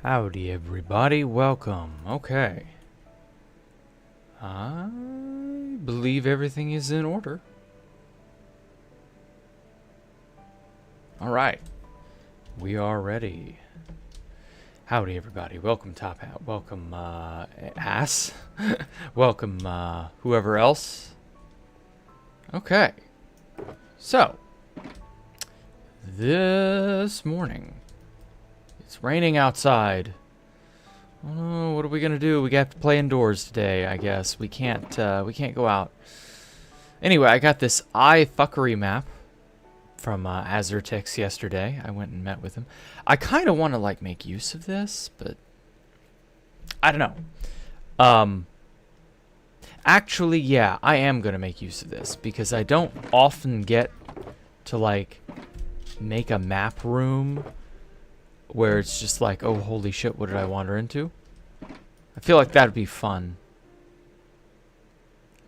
Howdy everybody, welcome. Okay. I believe everything is in order. Alright. We are ready. Howdy everybody, welcome Top Hat, welcome Ass, welcome whoever else. Okay. So, this morning, it's raining outside. Oh, what are we gonna do? We have to play indoors today, I guess. We can't go out. Anyway, I got this eye fuckery map from SirTotem yesterday. I went and met with him. I kind of want to like make use of this, but I don't know. Actually, yeah, I am gonna make use of this because I don't often get to like make a map room where it's just like, oh, holy shit, what did I wander into? I feel like that'd be fun.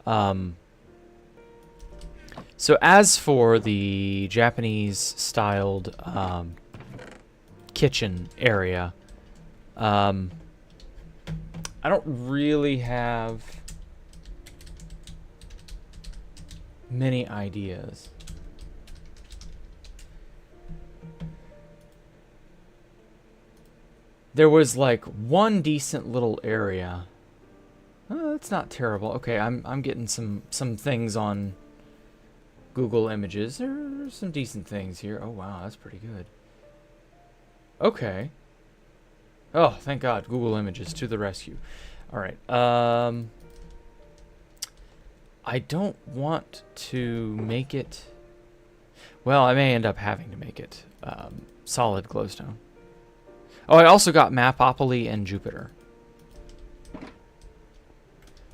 So as for the Japanese-styled kitchen area, I don't really have many ideas. There was like one decent little area. Oh, that's not terrible. Okay, I'm getting some things on Google Images. There's some decent things here. Oh wow, that's pretty good. Okay. Oh, thank God, Google Images to the rescue. All right. I don't want to make it. Well, I may end up having to make it solid glowstone. Oh, I also got Mapopoly and Jupiter.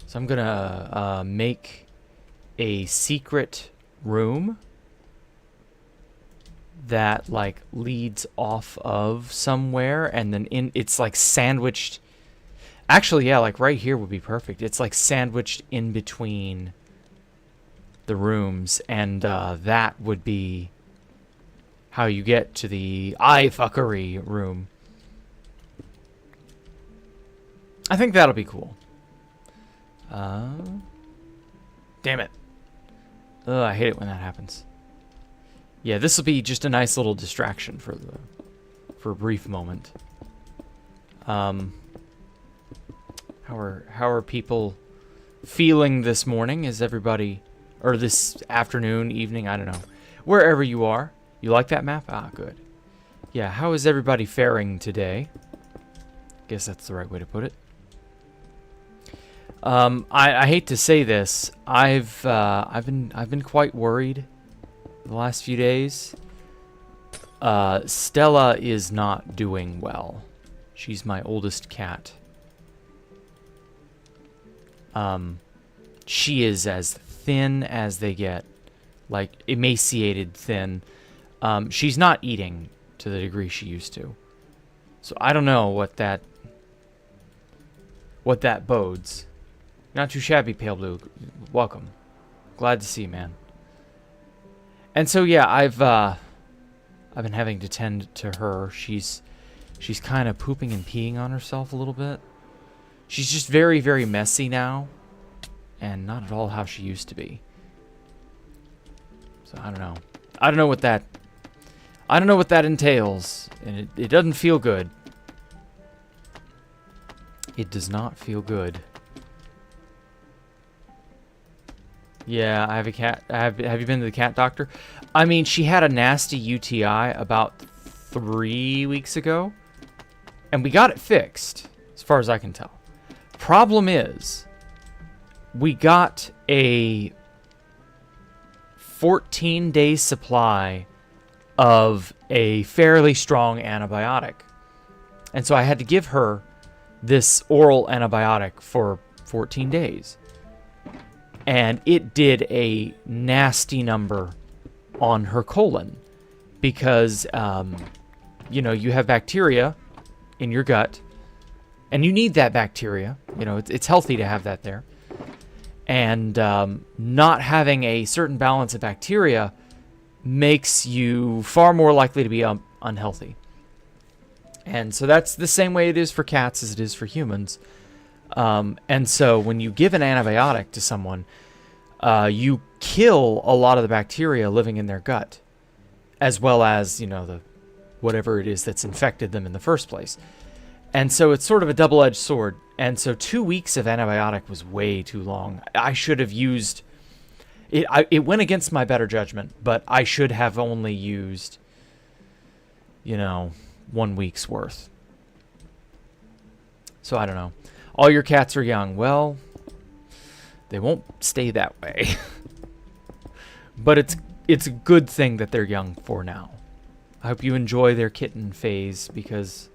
So I'm gonna make a secret room that like leads off of somewhere, and then it's like sandwiched. Actually, yeah, like right here would be perfect. It's like sandwiched in between the rooms, and that would be how you get to the eye fuckery room. I think that'll be cool. Damn it. Ugh, I hate it when that happens. Yeah, this will be just a nice little distraction for a brief moment. How are people feeling this morning? Is everybody, or this afternoon, evening, I don't know. Wherever you are. You like that map? Ah, good. Yeah, how is everybody faring today? Guess that's the right way to put it. I hate to say this. I've been quite worried the last few days. Stella is not doing well. She's my oldest cat. She is as thin as they get, like emaciated thin. She's not eating to the degree she used to. So I don't know what that bodes. Not too shabby, Pale Blue. Welcome. Glad to see you, man. And so yeah, I've been having to tend to her. She's kind of pooping and peeing on herself a little bit. She's just very, very messy now, and not at all how she used to be. So I don't know. I don't know what that entails, and it doesn't feel good. It does not feel good. Yeah, I have a cat. Have you been to the cat doctor? I mean, she had a nasty UTI about 3 weeks ago, and we got it fixed, as far as I can tell. Problem is, we got a 14-day supply of a fairly strong antibiotic. And so I had to give her this oral antibiotic for 14 days. And it did a nasty number on her colon because, you know, you have bacteria in your gut and you need that bacteria. You know, it's healthy to have that there. And not having a certain balance of bacteria makes you far more likely to be unhealthy. And so that's the same way it is for cats as it is for humans. And so when you give an antibiotic to someone, you kill a lot of the bacteria living in their gut, as well as, you know, the whatever it is that's infected them in the first place. And so it's sort of a double-edged sword. And so 2 weeks of antibiotic was way too long. I should have used... It went against my better judgment, but I should have only used, you know, 1 week's worth. So I don't know. All your cats are young. Well, they won't stay that way. But it's a good thing that they're young for now. I hope you enjoy their kitten phase, because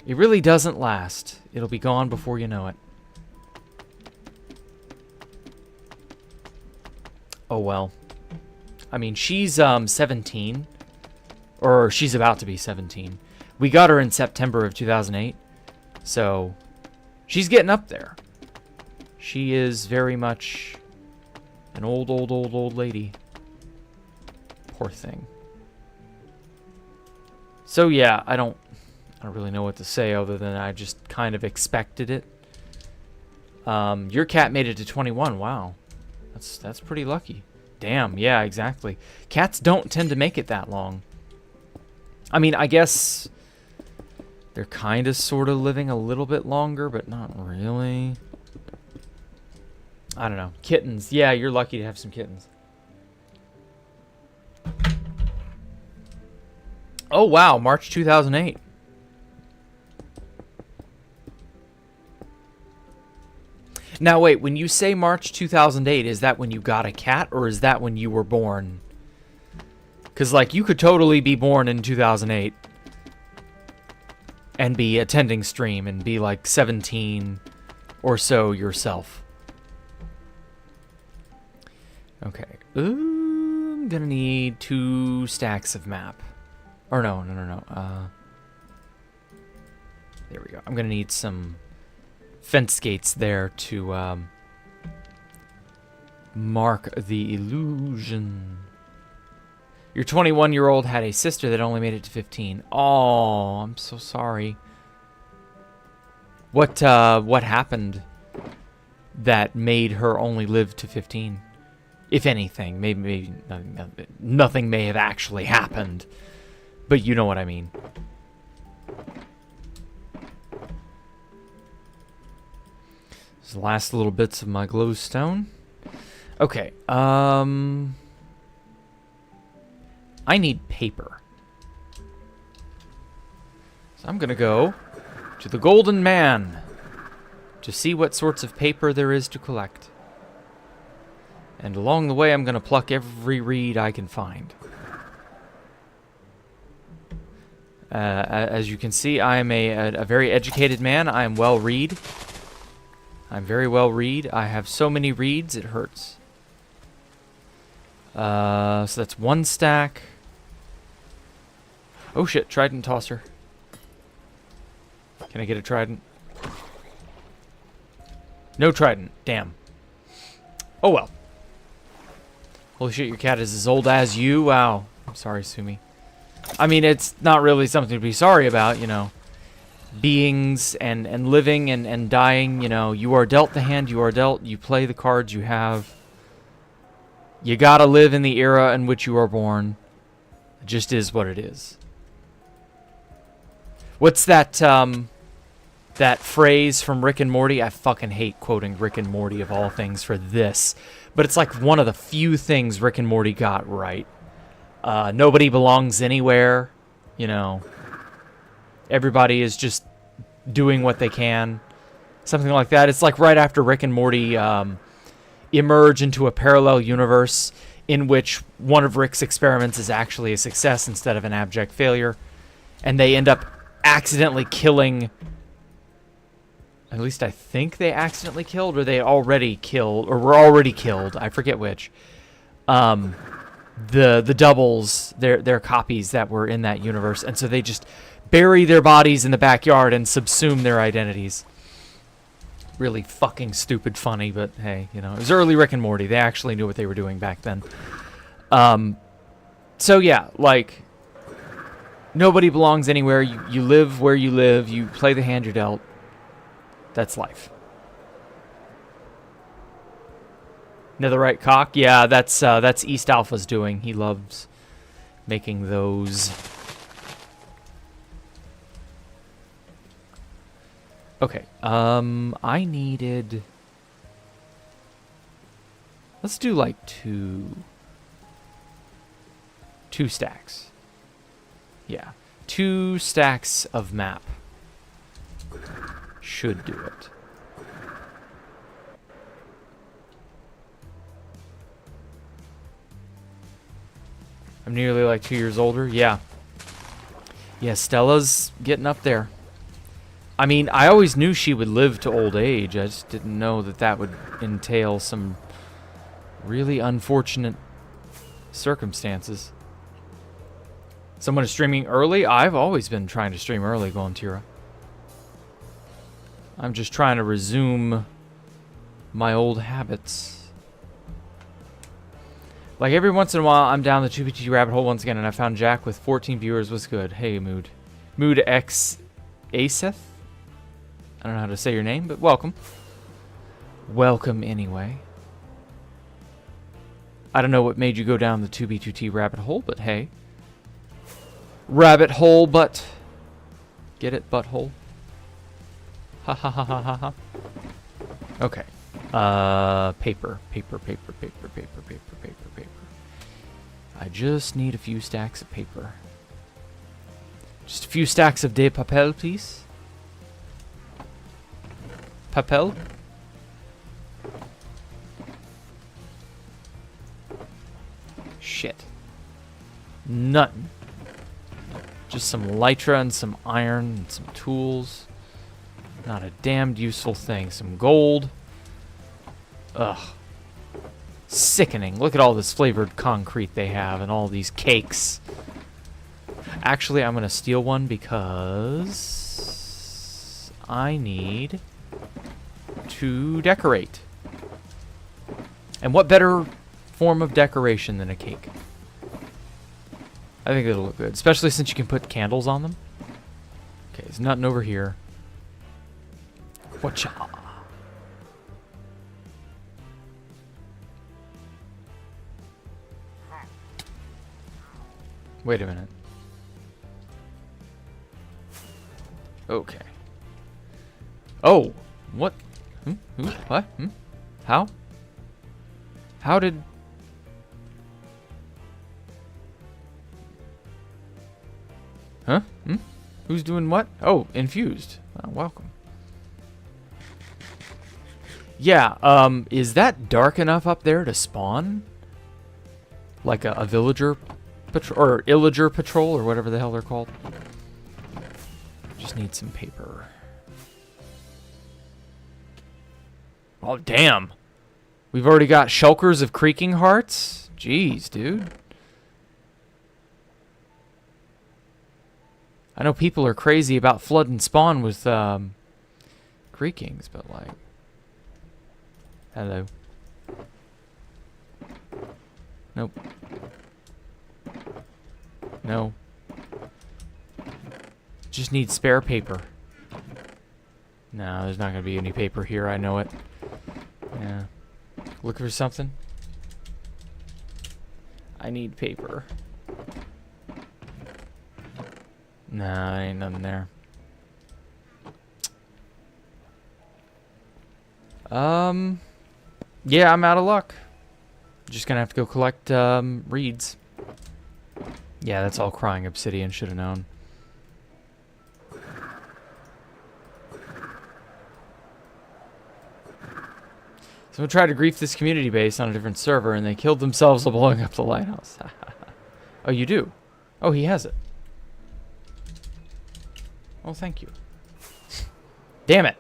it really doesn't last. It'll be gone before you know it. Oh well. I mean, she's 17. Or she's about to be 17. We got her in September of 2008. So she's getting up there. She is very much an old lady. Poor thing. So yeah, I don't really know what to say other than I just kind of expected it. Your cat made it to 21. Wow. That's pretty lucky. Damn, yeah, exactly. Cats don't tend to make it that long. I mean, I guess they're kind of sort of living a little bit longer, but not really. I don't know. Kittens. Yeah, you're lucky to have some kittens. Oh, wow. March 2008. Now, wait. When you say March 2008, is that when you got a cat, or is that when you were born? Because, like, you could totally be born in 2008 and be attending stream and be, like, 17 or so yourself. Okay. Ooh, I'm gonna need 2 stacks of map. Or no. There we go. I'm gonna need some fence gates there to mark the illusion. Your 21-year-old had a sister that only made it to 15. Oh, I'm so sorry. What happened that made her only live to 15? If anything, maybe nothing may have actually happened. But you know what I mean. These last little bits of my glowstone. Okay, I need paper. So I'm gonna go to the Golden Man to see what sorts of paper there is to collect. And along the way, I'm gonna pluck every reed I can find. As you can see, I am a very educated man. I am well read. I'm very well read. I have so many reeds, it hurts. So that's 1 stack. Oh shit, trident tosser. Can I get a trident? No trident, damn. Oh well. Holy shit, your cat is as old as you? Wow. I'm sorry, Sumi. I mean, it's not really something to be sorry about, you know. Beings and living and dying, you know. You are dealt the hand you are dealt. You play the cards you have. You gotta live in the era in which you are born. It just is what it is. What's that, that phrase from Rick and Morty? I fucking hate quoting Rick and Morty of all things for this. But it's like one of the few things Rick and Morty got right. Nobody belongs anywhere, you know. Everybody is just doing what they can. Something like that. It's like right after Rick and Morty emerge into a parallel universe in which one of Rick's experiments is actually a success instead of an abject failure. And they end up accidentally killing... At least I think they accidentally killed, or they already killed, or were already killed. I forget which. The doubles, their copies that were in that universe, and so they just bury their bodies in the backyard and subsume their identities. Really fucking stupid funny, but hey, you know, it was early Rick and Morty. They actually knew what they were doing back then. So yeah, like, Nobody belongs anywhere. You live where you live. You play the hand you're dealt. That's life. Netherite cock? Yeah, that's EastAlpha's doing. He loves making those. Okay, I needed... Let's do like two stacks. Yeah, 2 stacks of map should do it. I'm nearly like 2 years older. Yeah. Yeah, Stella's getting up there. I mean, I always knew she would live to old age. I just didn't know that that would entail some really unfortunate circumstances. Someone is streaming early? I've always been trying to stream early, Gontira. I'm just trying to resume my old habits. Like every once in a while, I'm down the 2BT rabbit hole once again, and I found Jack with 14 viewers. What's good? Hey, Mood. Mood X Aseth? I don't know how to say your name, but welcome. Welcome anyway. I don't know what made you go down the 2B2T rabbit hole, but hey. Rabbit hole, but... Get it, butthole? Ha ha ha ha ha ha. Okay. Paper. I just need a few stacks of paper. Just a few stacks of de papel, please. Papel? Shit. Nothing. Just some lytra and some iron and some tools. Not a damned useful thing. Some gold. Ugh. Sickening. Look at all this flavored concrete they have and all these cakes. Actually, I'm going to steal one because I need to decorate. And what better form of decoration than a cake? I think it'll look good, especially since you can put candles on them. Okay, there's nothing over here. Whatcha? Wait a minute. Okay. Oh, what? Who? What? How? How did... Huh? Who's doing what? Oh, infused. Oh, welcome. Yeah, is that dark enough up there to spawn? Like a villager patrol, or illager patrol, or whatever the hell they're called. Just need some paper. Oh, damn. We've already got shulkers of creaking hearts? Jeez, dude. I know people are crazy about flood and spawn with creakings, but like... Hello. Nope. No. Just need spare paper. No, there's not going to be any paper here. I know it. Yeah. Looking for something? I need paper. Nah, ain't nothing there. Yeah, I'm out of luck. Just gonna have to go collect reeds. Yeah, that's all crying obsidian. Should have known. Someone tried to grief this community base on a different server, and they killed themselves while blowing up the lighthouse. Oh, you do? Oh, he has it. Oh, thank you. Damn it.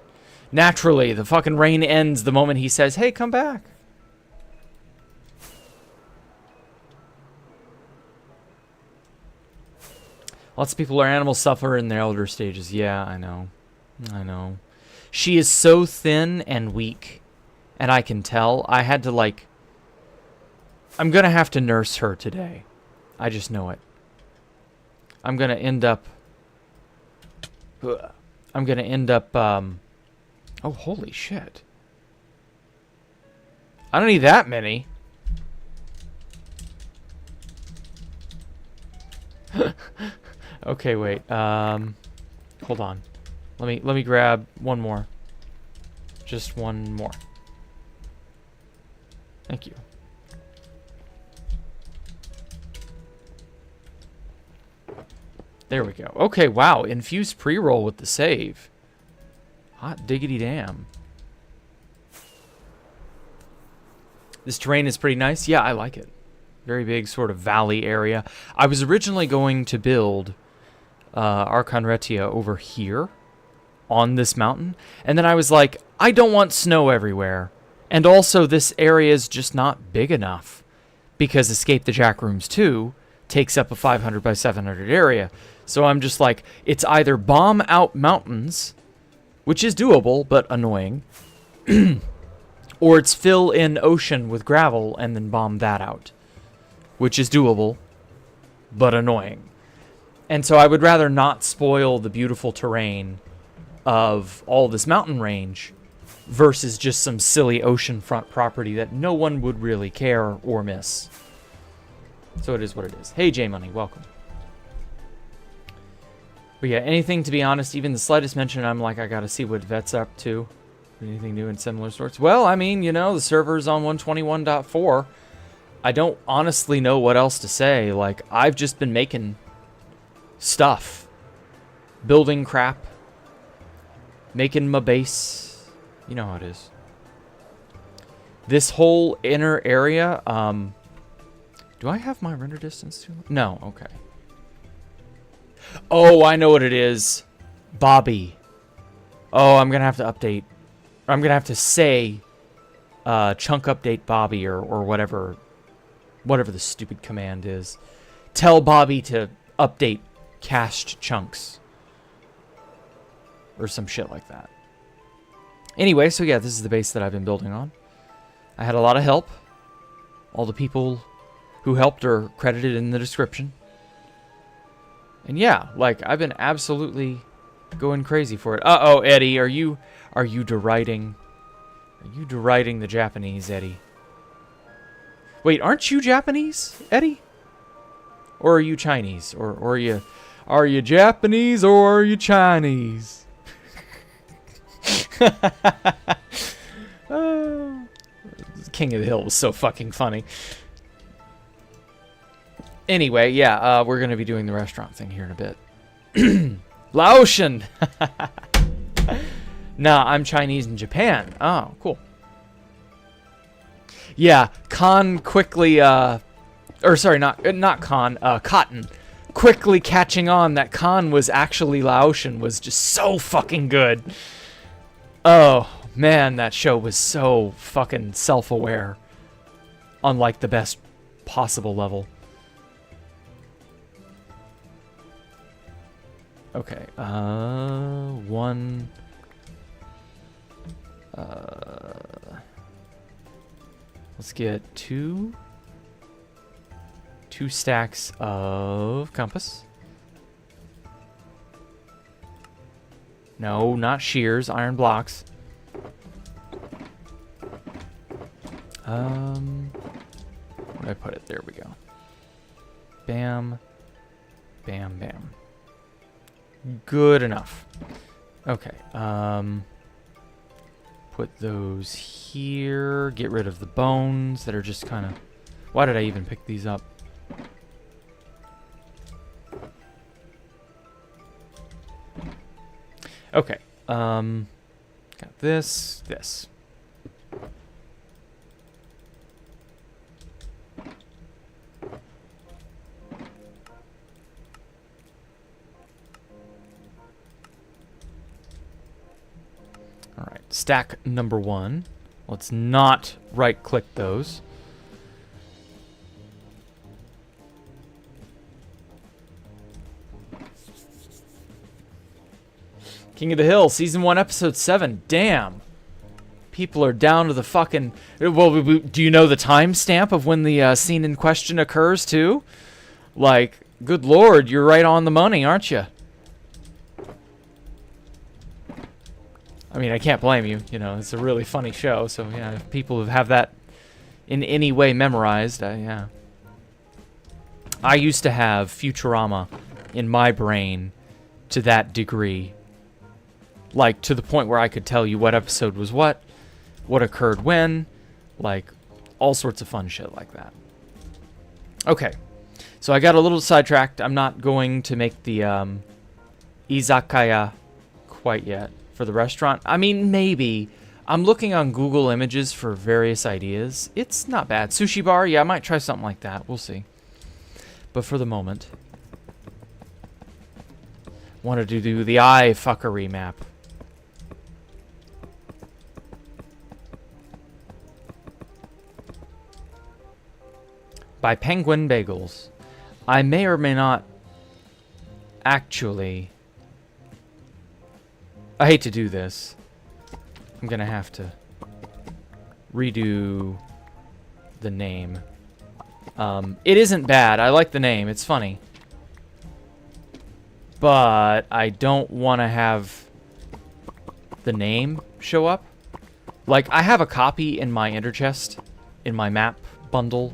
Naturally, the fucking rain ends the moment he says, hey, come back. Lots of people or animals suffer in their elder stages. Yeah, I know. I know. She is so thin and weak. And I can tell. I had to, like... I'm going to have to nurse her today. I just know it. I'm gonna end up. Oh, holy shit! I don't need that many. Okay, wait. Hold on. Let me grab one more. Just one more. Thank you. There we go. Okay, wow. Infused pre-roll with the save. Hot diggity damn. This terrain is pretty nice. Yeah, I like it. Very big sort of valley area. I was originally going to build Archon Retia over here on this mountain. And then I was like, I don't want snow everywhere. And also this area is just not big enough. Because Escape the Jack Rooms 2 takes up a 500 by 700 area. So I'm just like, it's either bomb out mountains, which is doable, but annoying. Or it's fill in ocean with gravel and then bomb that out, which is doable, but annoying. And so I would rather not spoil the beautiful terrain of all this mountain range versus just some silly oceanfront property that no one would really care or miss. So it is what it is. Hey, J-Money, welcome. But yeah, anything, to be honest, even the slightest mention, I'm like, I gotta see what Vet's up to. Anything new in similar sorts? Well, I mean, you know, the server's on 121.4. I don't honestly know what else to say. Like, I've just been making stuff. Building crap. Making my base. You know how it is. This whole inner area, do I have my render distance too? No, okay. Oh, I know what it is. Bobby. Oh, I'm gonna have to update. I'm gonna have to say chunk update Bobby or whatever the stupid command is. Tell Bobby to update cached chunks. Or some shit like that. Anyway, so yeah, this is the base that I've been building on. I had a lot of help. All the people who helped are credited in the description. And yeah, like, I've been absolutely going crazy for it. Uh-oh, Eddie, are you deriding? Are you deriding the Japanese, Eddie? Wait, aren't you Japanese, Eddie? Or are you Chinese? Or are you Japanese or are you Chinese? Oh, King of the Hill was so fucking funny. Anyway, yeah, we're going to be doing the restaurant thing here in a bit. Laotian! Nah, I'm Chinese in Japan. Oh, cool. Yeah, Khan quickly, or sorry, not Khan, Cotton. Quickly catching on that Khan was actually Laotian was just so fucking good. Oh, man, that show was so fucking self-aware. On, like, the best possible level. Okay, let's get two stacks of compass. No, not shears, iron blocks. Where did I put it? There we go. Bam, bam, bam. Good enough. Okay. Put those here. Get rid of the bones that are just kind of... Why did I even pick these up? Okay. Got this. Alright, stack number 1. Let's not right-click those. King of the Hill, Season 1, Episode 7. Damn. People are down to the fucking... Well, do you know the timestamp of when the scene in question occurs, too? Like, Good Lord, you're right on the money, aren't you? I mean, I can't blame you. You know, it's a really funny show. So, yeah, if people have that in any way memorized, yeah. I used to have Futurama in my brain to that degree. Like, to the point where I could tell you what episode was what occurred when, like, all sorts of fun shit like that. Okay. So I got a little sidetracked. I'm not going to make the izakaya quite yet. For the restaurant, I mean, maybe. I'm looking on Google Images for various ideas. It's not bad. Sushi bar, yeah, I might try something like that. We'll see. But for the moment, wanted to do the eye fuckery map. By Penguin Bagels. I may or may not actually... I hate to do this. I'm gonna have to redo the name. It isn't bad. I like the name. It's funny. But I don't want to have the name show up. Like, I have a copy in my ender chest, in my map bundle.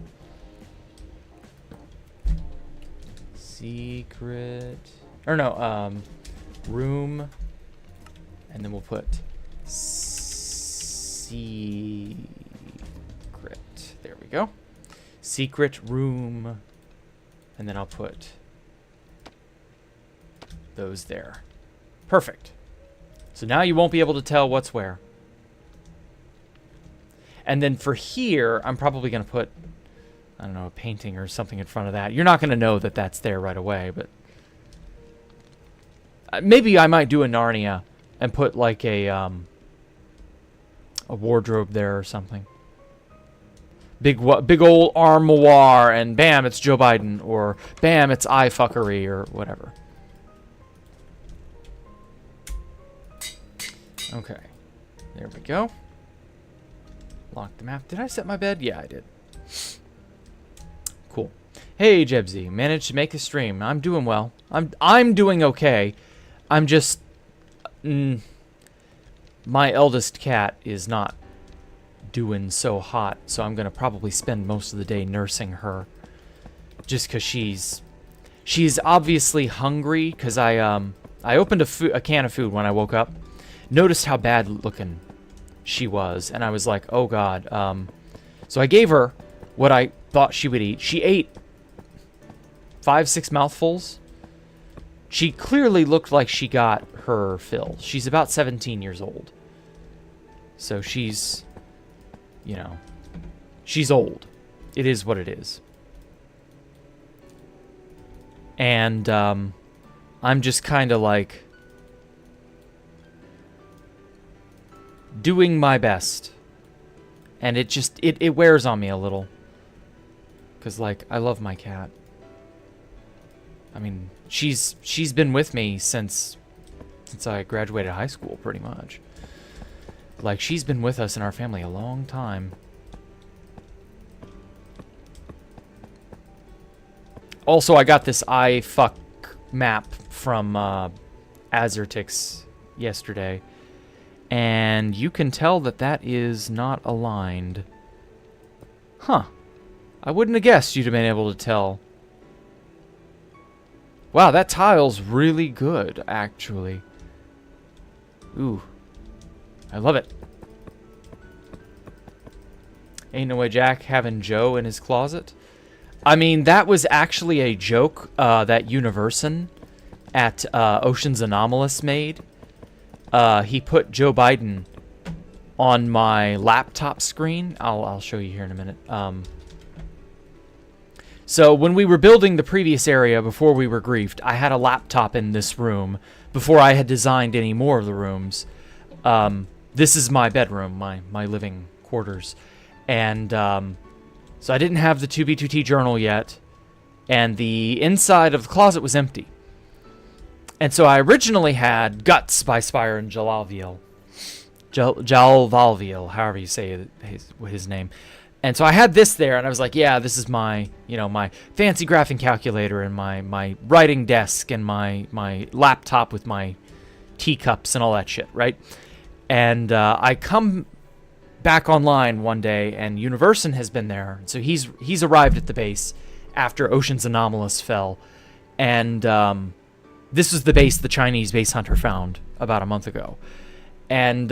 Secret... Or no, room... And then we'll put secret. There we go. Secret room. And then I'll put those there. Perfect. So now you won't be able to tell what's where. And then for here, I'm probably going to put, I don't know, a painting or something in front of that. You're not going to know that that's there right away, but maybe I might do a Narnia. And put like a wardrobe there or something. Big old armoire, and bam, it's Joe Biden, or bam, it's eye fuckery, or whatever. Okay, there we go. Lock the map. Did I set my bed? Yeah, I did. Cool. Hey, Jebsy, managed to make a stream. I'm doing well. I'm doing okay. I'm just. My eldest cat is not doing so hot, so I'm gonna probably spend most of the day nursing her, just because she's obviously hungry. Because I opened a can of food when I woke up, noticed how bad looking she was, and I was like, oh god. So I gave her what I thought she would eat. She ate 5-6 mouthfuls. She clearly looked like she got her fill. She's about 17 years old. So she's, you know, she's old. It is what it is. And I'm just kind of like doing my best. And it just, it wears on me a little. Because, like, I love my cat. I mean, she's been with me since I graduated high school, pretty much. Like, she's been with us in our family a long time. Also, I got this iFuck map from Azertix yesterday. And you can tell that that is not aligned. Huh. I wouldn't have guessed you'd have been able to tell. Wow, that tile's really good, actually. Ooh. I love it. Ain't no way Jack having Joe in his closet. I mean, that was actually a joke that Universon at Ocean's Anomalous made. He put Joe Biden on my laptop screen. I'll show you here in a minute. So when we were building the previous area before we were griefed, I had a laptop in this room before I had designed any more of the rooms. This is my bedroom, my living quarters. And so I didn't have the 2B2T journal yet, and the inside of the closet was empty. And so I originally had Guts by Spire and Jalalviel. Jalalviel, however you say his name. And so I had this there, and I was like, yeah, this is my, my fancy graphing calculator and my writing desk and my laptop with my teacups and all that shit, right? And I come back online one day, and Universin has been there. So he's arrived at the base after Ocean's Anomalous fell. And this was the base the Chinese base hunter found about a month ago. And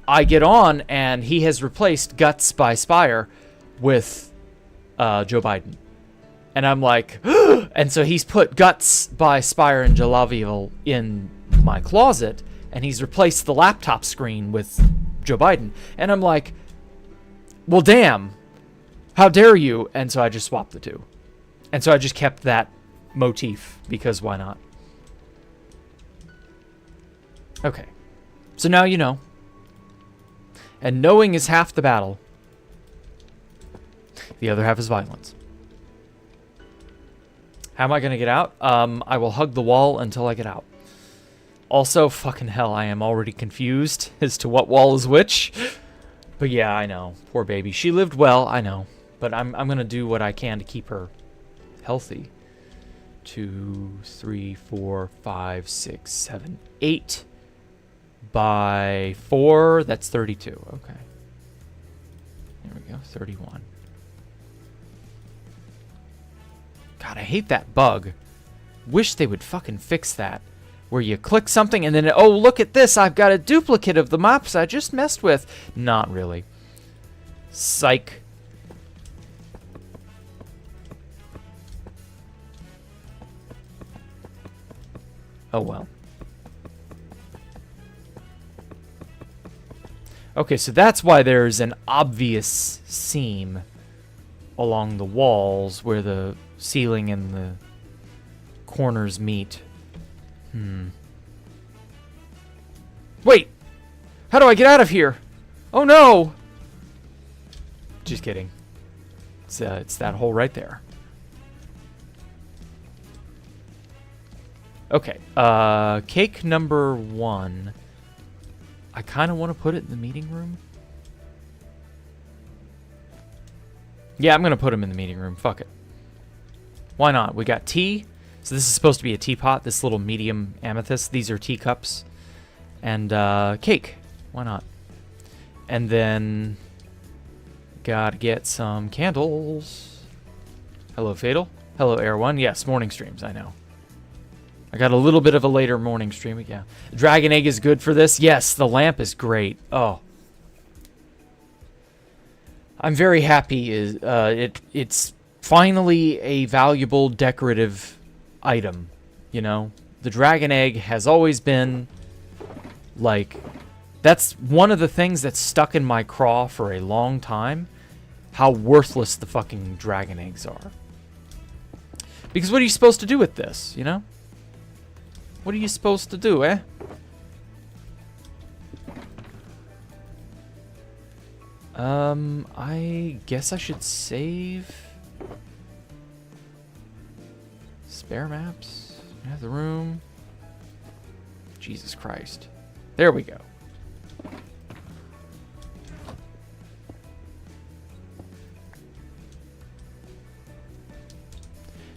I get on, and he has replaced Guts by Spire with Joe Biden. And I'm like, and so he's put Guts by Spire and Jalaviel in my closet, and he's replaced the laptop screen with Joe Biden. And I'm like, well, damn, how dare you? And so I just swapped the two. And so I just kept that motif, because why not? Okay. So now you know. And knowing is half the battle. The other half is violence. How am I going to get out? I will hug the wall until I get out. Also, fucking hell, I am already confused as to what wall is which. But yeah, I know. Poor baby. She lived well, I know. But I'm going to do what I can to keep her healthy. 2, 3, 4, 5, 6, 7, 8. By 4, that's 32. Okay. There we go, 31. God, I hate that bug. Wish they would fucking fix that. Where you click something and then, oh, look at this, I've got a duplicate of the maps I just messed with. Not really. Psych. Oh, well. Okay, so that's why there's an obvious seam along the walls where the ceiling and the corners meet. Wait! How do I get out of here? Oh no! Just kidding. It's that hole right there. Okay, cake number 1. I kind of want to put it in the meeting room. Yeah, I'm going to put him in the meeting room. Fuck it. Why not? We got tea. So this is supposed to be a teapot, this little medium amethyst. These are teacups. And cake. Why not? And then gotta get some candles. Hello, Fatal. Hello, Air One. Yes, morning streams, I know. I got a little bit of a later morning stream, but yeah. Dragon egg is good for this. Yes, the lamp is great. Oh. I'm very happy. It's finally a valuable decorative item, you know? The dragon egg has always been, like, that's one of the things that's stuck in my craw for a long time. How worthless the fucking dragon eggs are. Because what are you supposed to do with this, you know? What are you supposed to do, eh? I guess I should save spare maps. I have the room. Jesus Christ. There we go.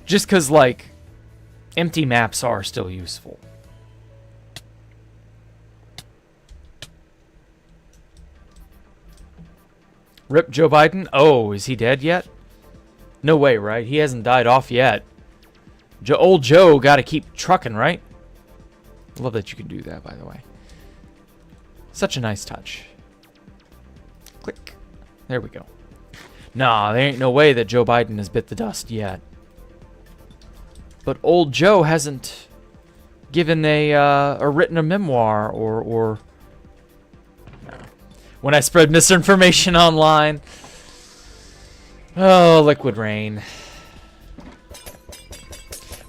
Just because, like, empty maps are still useful. Rip Joe Biden? Oh, is he dead yet? No way, right? He hasn't died off yet. Old Joe got to keep trucking, right? I love that you can do that, by the way. Such a nice touch. Click. There we go. Nah, there ain't no way that Joe Biden has bit the dust yet. But old Joe hasn't given or written a memoir or no. When I spread misinformation online. Oh, liquid rain.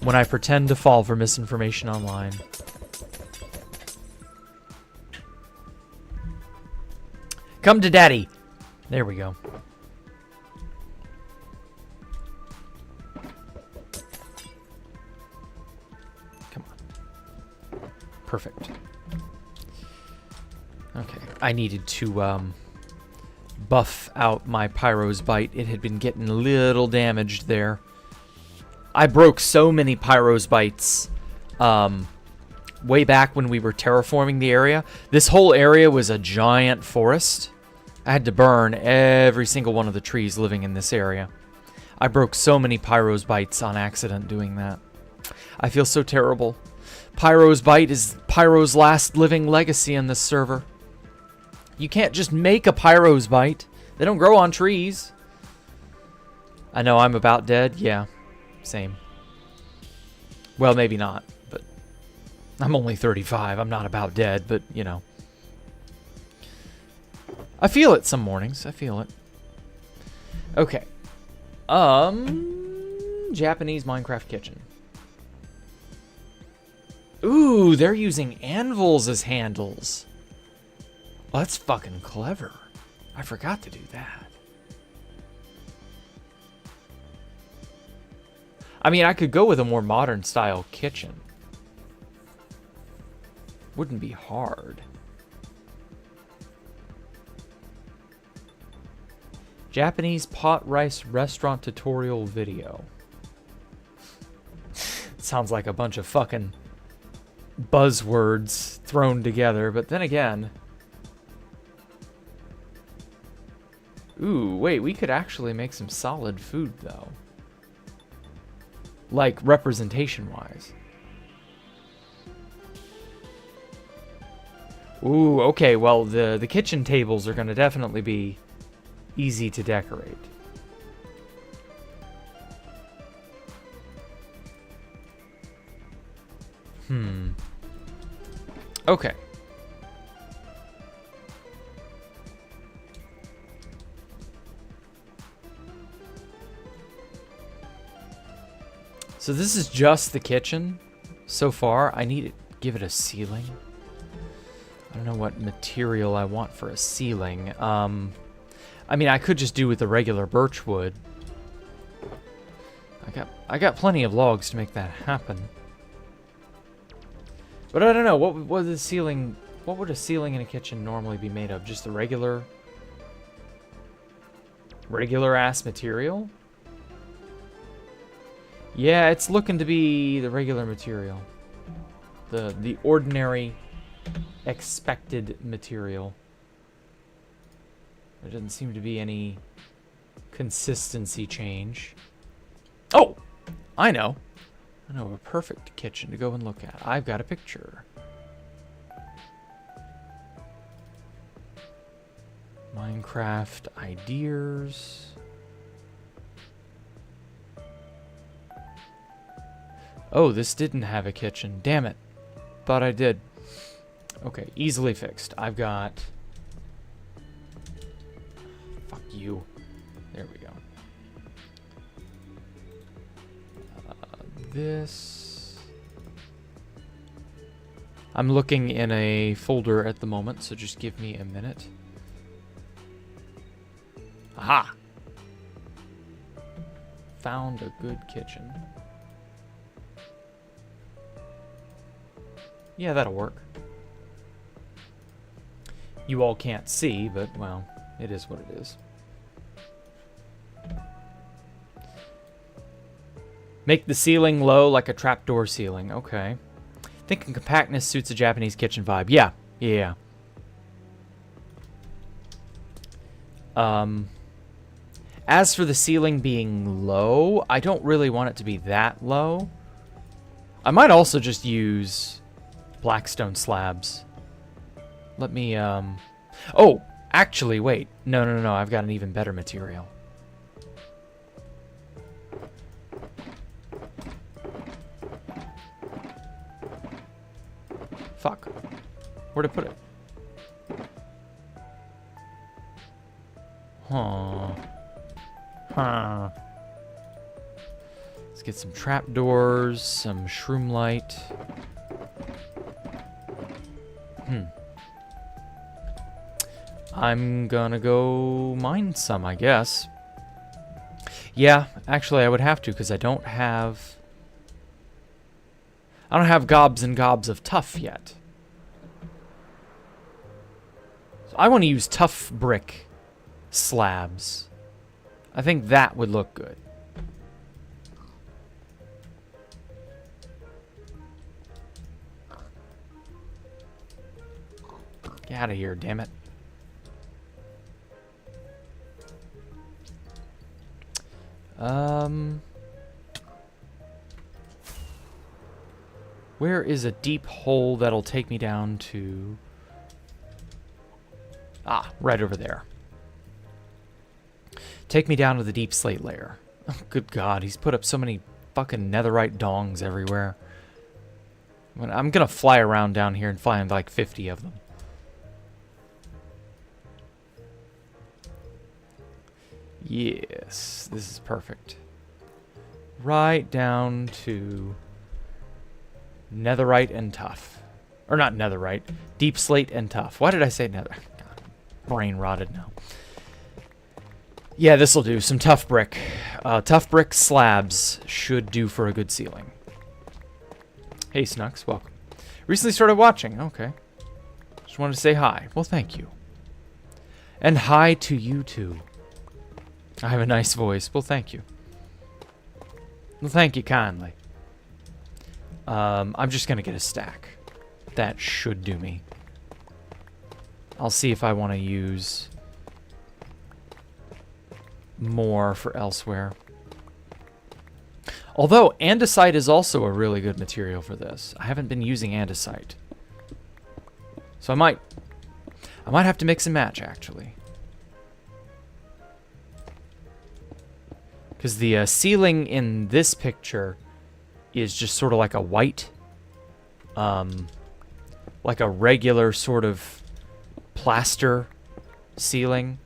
When I pretend to fall for misinformation online. Come to daddy. There we go. Come on. Perfect. Okay. I needed to buff out my Pyro's bite. It had been getting a little damaged there. I broke so many Pyro's bites way back when we were terraforming the area. This whole area was a giant forest. I had to burn every single one of the trees living in this area. I broke so many Pyro's bites on accident doing that. I feel so terrible. Pyro's bite is Pyro's last living legacy in this server. You can't just make a Pyro's bite. They don't grow on trees. I know I'm about dead. Yeah, same. Well, maybe not, but I'm only 35. I'm not about dead, but, you know. I feel it some mornings. I feel it. Okay. Japanese Minecraft kitchen. Ooh, they're using anvils as handles. Well, that's fucking clever. I forgot to do that. I mean, I could go with a more modern style kitchen. Wouldn't be hard. Japanese pot rice restaurant tutorial video. Sounds like a bunch of fucking buzzwords thrown together, but then again... Ooh, wait, we could actually make some solid food, though. Like, representation-wise. Ooh, okay, well, the kitchen tables are going to definitely be easy to decorate. Okay. So this is just the kitchen so far. I need to give it a ceiling. I don't know what material I want for a ceiling. I mean, I could just do with the regular birch wood. I got plenty of logs to make that happen. But I don't know, what would a ceiling in a kitchen normally be made of? Just the regular ass material? Yeah, it's looking to be the regular material. The ordinary expected material. There doesn't seem to be any consistency change. Oh! I know a perfect kitchen to go and look at. I've got a picture. Minecraft ideas. Oh, this didn't have a kitchen. Damn it. Thought I did. Okay, easily fixed. I've got... Fuck you. There we go. This... I'm looking in a folder at the moment, so just give me a minute. Aha! Found a good kitchen. Yeah, that'll work. You all can't see, but, well, it is what it is. Make the ceiling low like a trapdoor ceiling. Okay. Thinking compactness suits a Japanese kitchen vibe. Yeah. Yeah. As for the ceiling being low, I don't really want it to be that low. I might also just use blackstone slabs. Let me, Oh! Actually, wait. No. I've got an even better material. Fuck. Where'd I put it? Huh. Let's get some trapdoors, some shroom light. I'm gonna go mine some, I guess. Yeah, actually I would have to, because I don't have gobs and gobs of tuff yet. So I want to use tuff brick slabs. I think that would look good. Get out of here, damn it. Where is a deep hole that'll take me down to... Ah, right over there. Take me down to the deep slate layer. Oh, good God, he's put up so many fucking netherite dongs everywhere. I'm gonna fly around down here and find like 50 of them. Yes, this is perfect. Right down to netherite and tough. Or not netherite, deep slate and tough. Why did I say nether? God, brain rotted now. Yeah, this'll do. Some tough brick. Tough brick slabs should do for a good ceiling. Hey, Snux, welcome. Recently started watching. Okay. Just wanted to say hi. Well, thank you. And hi to you, too. I have a nice voice. Well, thank you. Well, thank you kindly. I'm just going to get a stack. That should do me. I'll see if I want to use more for elsewhere. Although, andesite is also a really good material for this. I haven't been using andesite. So I might have to mix and match, actually. Because the ceiling in this picture is just sort of like a white, like a regular sort of plaster ceiling.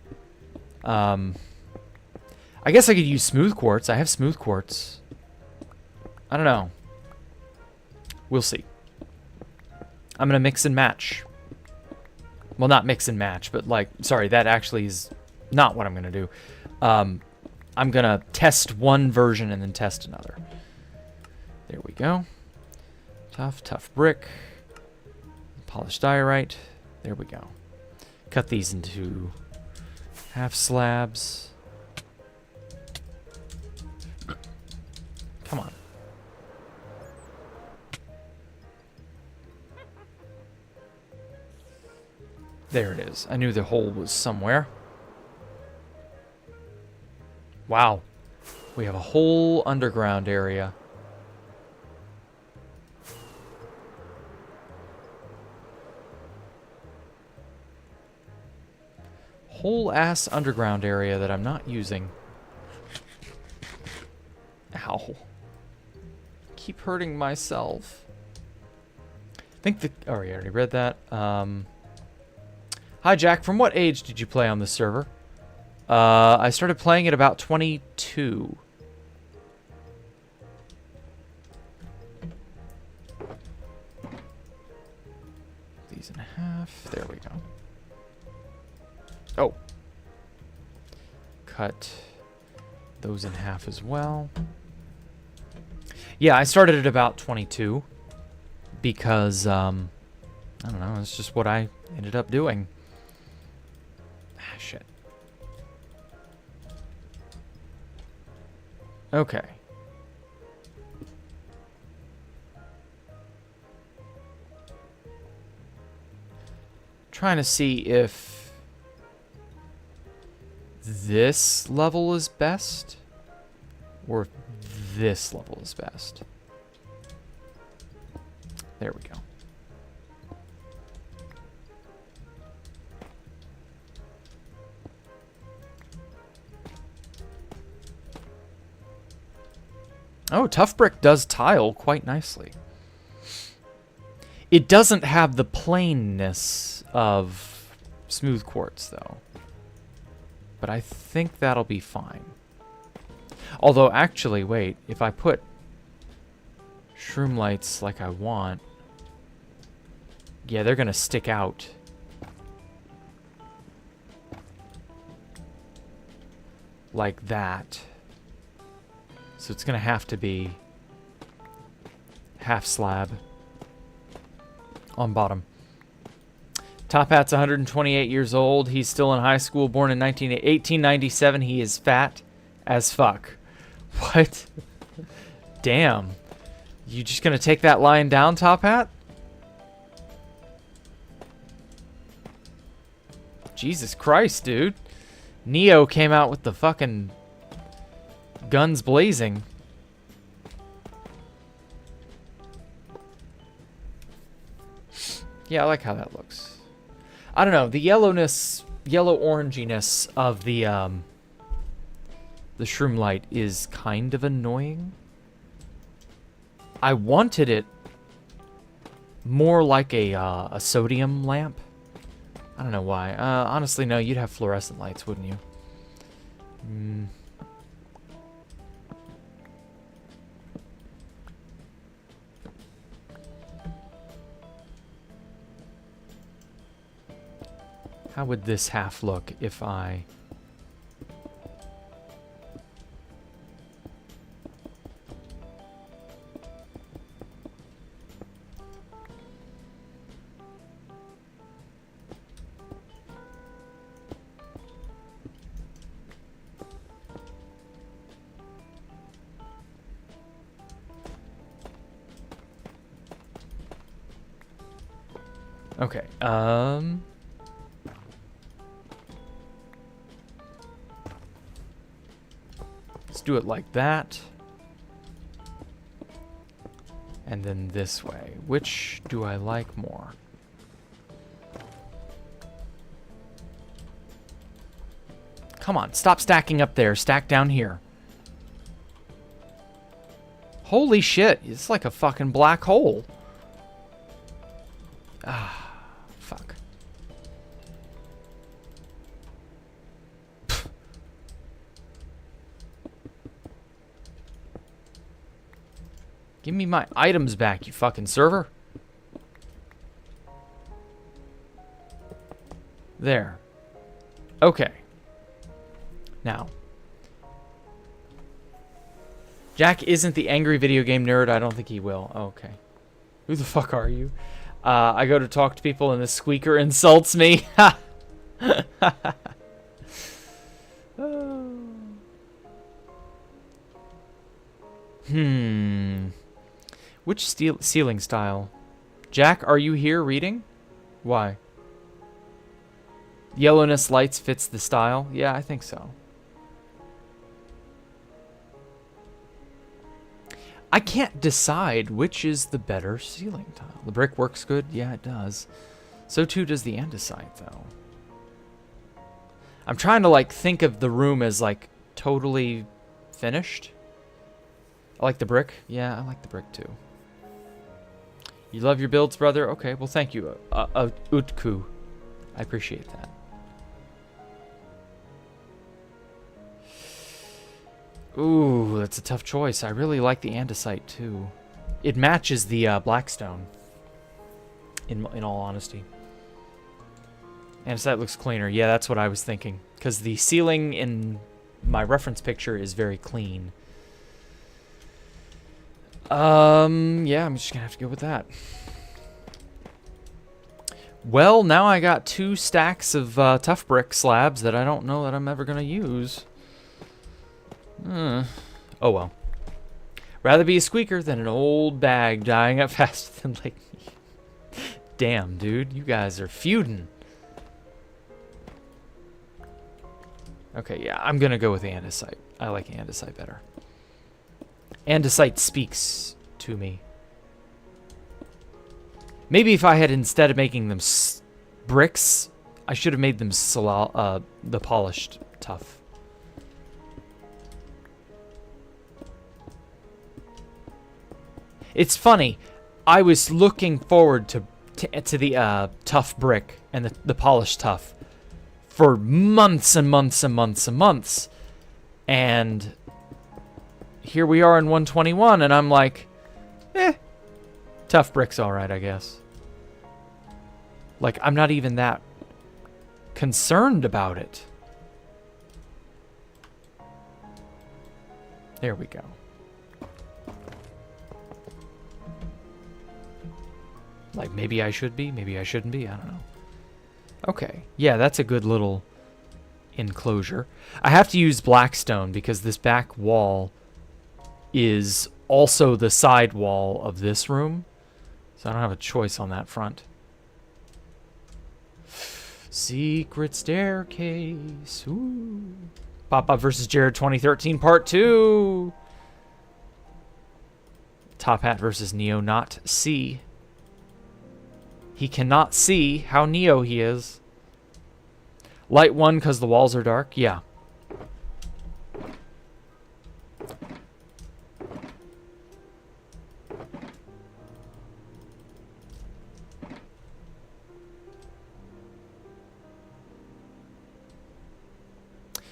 I guess I could use smooth quartz. I have smooth quartz. I don't know. We'll see. I'm going to mix and match. Well, not mix and match, but like, sorry, that actually is not what I'm going to do. I'm going to test one version and then test another. There we go. Tough brick. Polished diorite. There we go. Cut these into half slabs. Come on. There it is. I knew the hole was somewhere. Wow. We have a whole underground area. Whole ass underground area that I'm not using. Ow. Keep hurting myself. I think the... Oh, I already read that. Hi, Jack. From what age did you play on this server? I started playing at about 22. These in half. There we go. Oh. Cut those in half as well. Yeah, I started at about 22 because, I don't know, it's just what I ended up doing. Ah, shit. Okay. Trying to see if this level is best or if this level is best. There we go. Oh, tough brick does tile quite nicely. It doesn't have the plainness of smooth quartz, though. But I think that'll be fine. Although, actually, wait. If I put shroom lights like I want... Yeah, they're going to stick out. Like that. So it's going to have to be half slab on bottom. Top Hat's 128 years old. He's still in high school, born in 1897. He is fat as fuck. What? Damn. You just gonna take that line down, Top Hat? Jesus Christ, dude. Neo came out with the fucking guns blazing. Yeah, I like how that looks. I don't know, the yellowness, yellow-oranginess of the shroom light is kind of annoying. I wanted it more like a sodium lamp. I don't know why. Honestly, no, you'd have fluorescent lights, wouldn't you? How would this half look if I... Okay, let's do it like that. And then this way. Which do I like more? Come on, stop stacking up there. Stack down here. Holy shit, it's like a fucking black hole. Ah. Fuck. Pfft. Give me my items back, you fucking server. There. Okay. Now. Jack isn't the angry video game nerd. I don't think he will. Okay. Who the fuck are you? I go to talk to people and the squeaker insults me. Which ceiling style? Jack, are you here reading? Why? Yellowness lights fits the style? Yeah, I think so. I can't decide which is the better ceiling tile. The brick works good. Yeah, it does. So too does the andesite, though. I'm trying to, like, think of the room as, like, totally finished. I like the brick. Yeah, I like the brick, too. You love your builds, brother? Okay, well, thank you, Utku. I appreciate that. Ooh, that's a tough choice. I really like the andesite, too. It matches the blackstone, in all honesty. Andesite looks cleaner. Yeah, that's what I was thinking. Because the ceiling in my reference picture is very clean. Yeah, I'm just going to have to go with that. Well, now I got 2 stacks of tough brick slabs that I don't know that I'm ever going to use. Oh well. Rather be a squeaker than an old bag dying up faster than like me. Damn, dude. You guys are feuding. Okay, yeah. I'm going to go with andesite. I like andesite better. Andesite speaks to me. Maybe if I had, instead of making them bricks, I should have made them the polished tough. It's funny. I was looking forward to the tough brick and the polished tough for months and months and months and months. And here we are in 121, and I'm like, tough brick's all right, I guess. Like, I'm not even that concerned about it. There we go. Like, maybe I should be, maybe I shouldn't be, I don't know. Okay, yeah, that's a good little enclosure. I have to use blackstone because this back wall is also the side wall of this room. So I don't have a choice on that front. Secret staircase. Ooh. Pop-Up versus Jared 2013 Part 2. Top Hat versus Neo not see. He cannot see how Neo he is. Light 1 because the walls are dark. Yeah.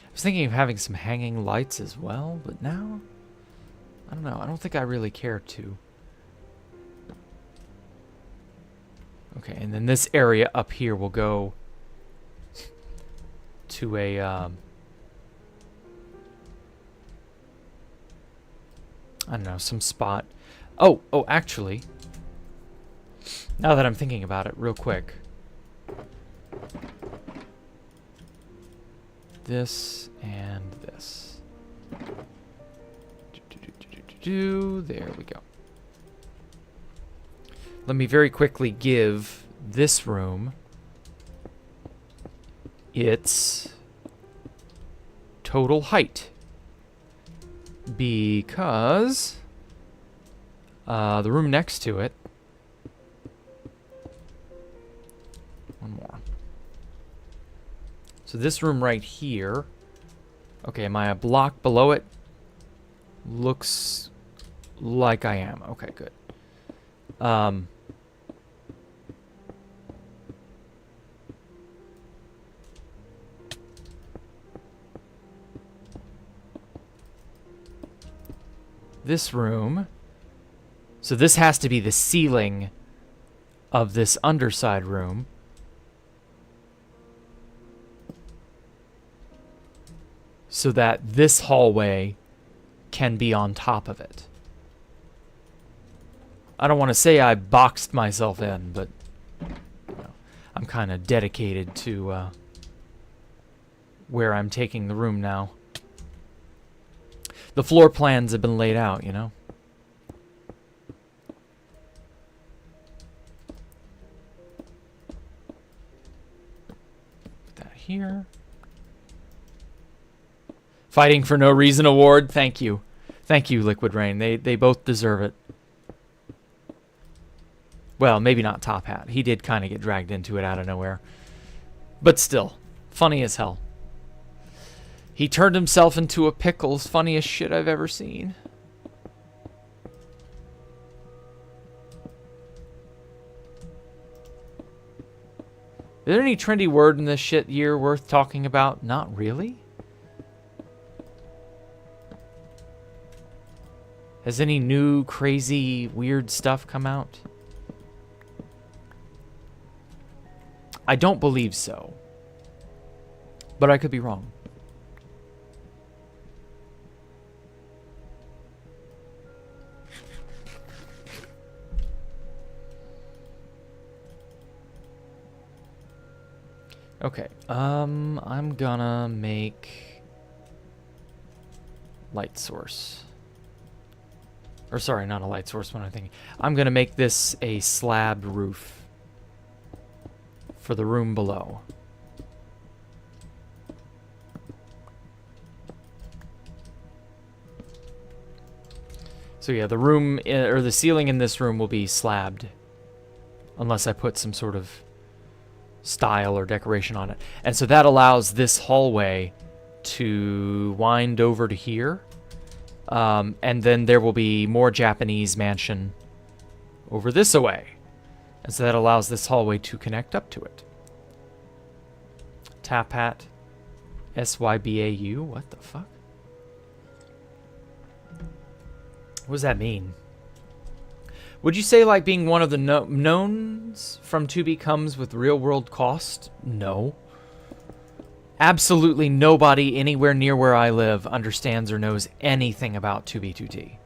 I was thinking of having some hanging lights as well, but now, I don't know. I don't think I really care to. Okay, and then this area up here will go to a, I don't know, some spot. Oh, actually, now that I'm thinking about it real quick. This and this. There we go. Let me very quickly give this room its total height. Because the room next to it. One more. So this room right here. Okay, am I a block below it? Looks like I am. Okay, good. This room. So this has to be the ceiling of this underside room. So that this hallway can be on top of it. I don't want to say I boxed myself in, but you know, I'm kind of dedicated to where I'm taking the room now. The floor plans have been laid out, you know. Put that here. Fighting for no reason award. Thank you. Thank you, Liquid Rain. They both deserve it. Well, maybe not Top Hat. He did kind of get dragged into it out of nowhere. But still, funny as hell. He turned himself into a pickle. Funniest shit I've ever seen. Is there any trendy word in this shit year worth talking about? Not really. Has any new, crazy, weird stuff come out? I don't believe so. But I could be wrong. Okay, I'm gonna make light source. Or sorry, not a light source, what I'm thinking. I'm gonna make this a slabbed roof for the room below. So yeah, the room, or the ceiling in this room will be slabbed. Unless I put some sort of style or decoration on it. And so that allows this hallway to wind over to here. And then there will be more Japanese mansion over this away. And so that allows this hallway to connect up to it. Tap Hat SYBAU. What the fuck? What does that mean? Would you say like being one of the knowns from 2B comes with real world cost? No. Absolutely nobody anywhere near where I live understands or knows anything about 2B2T.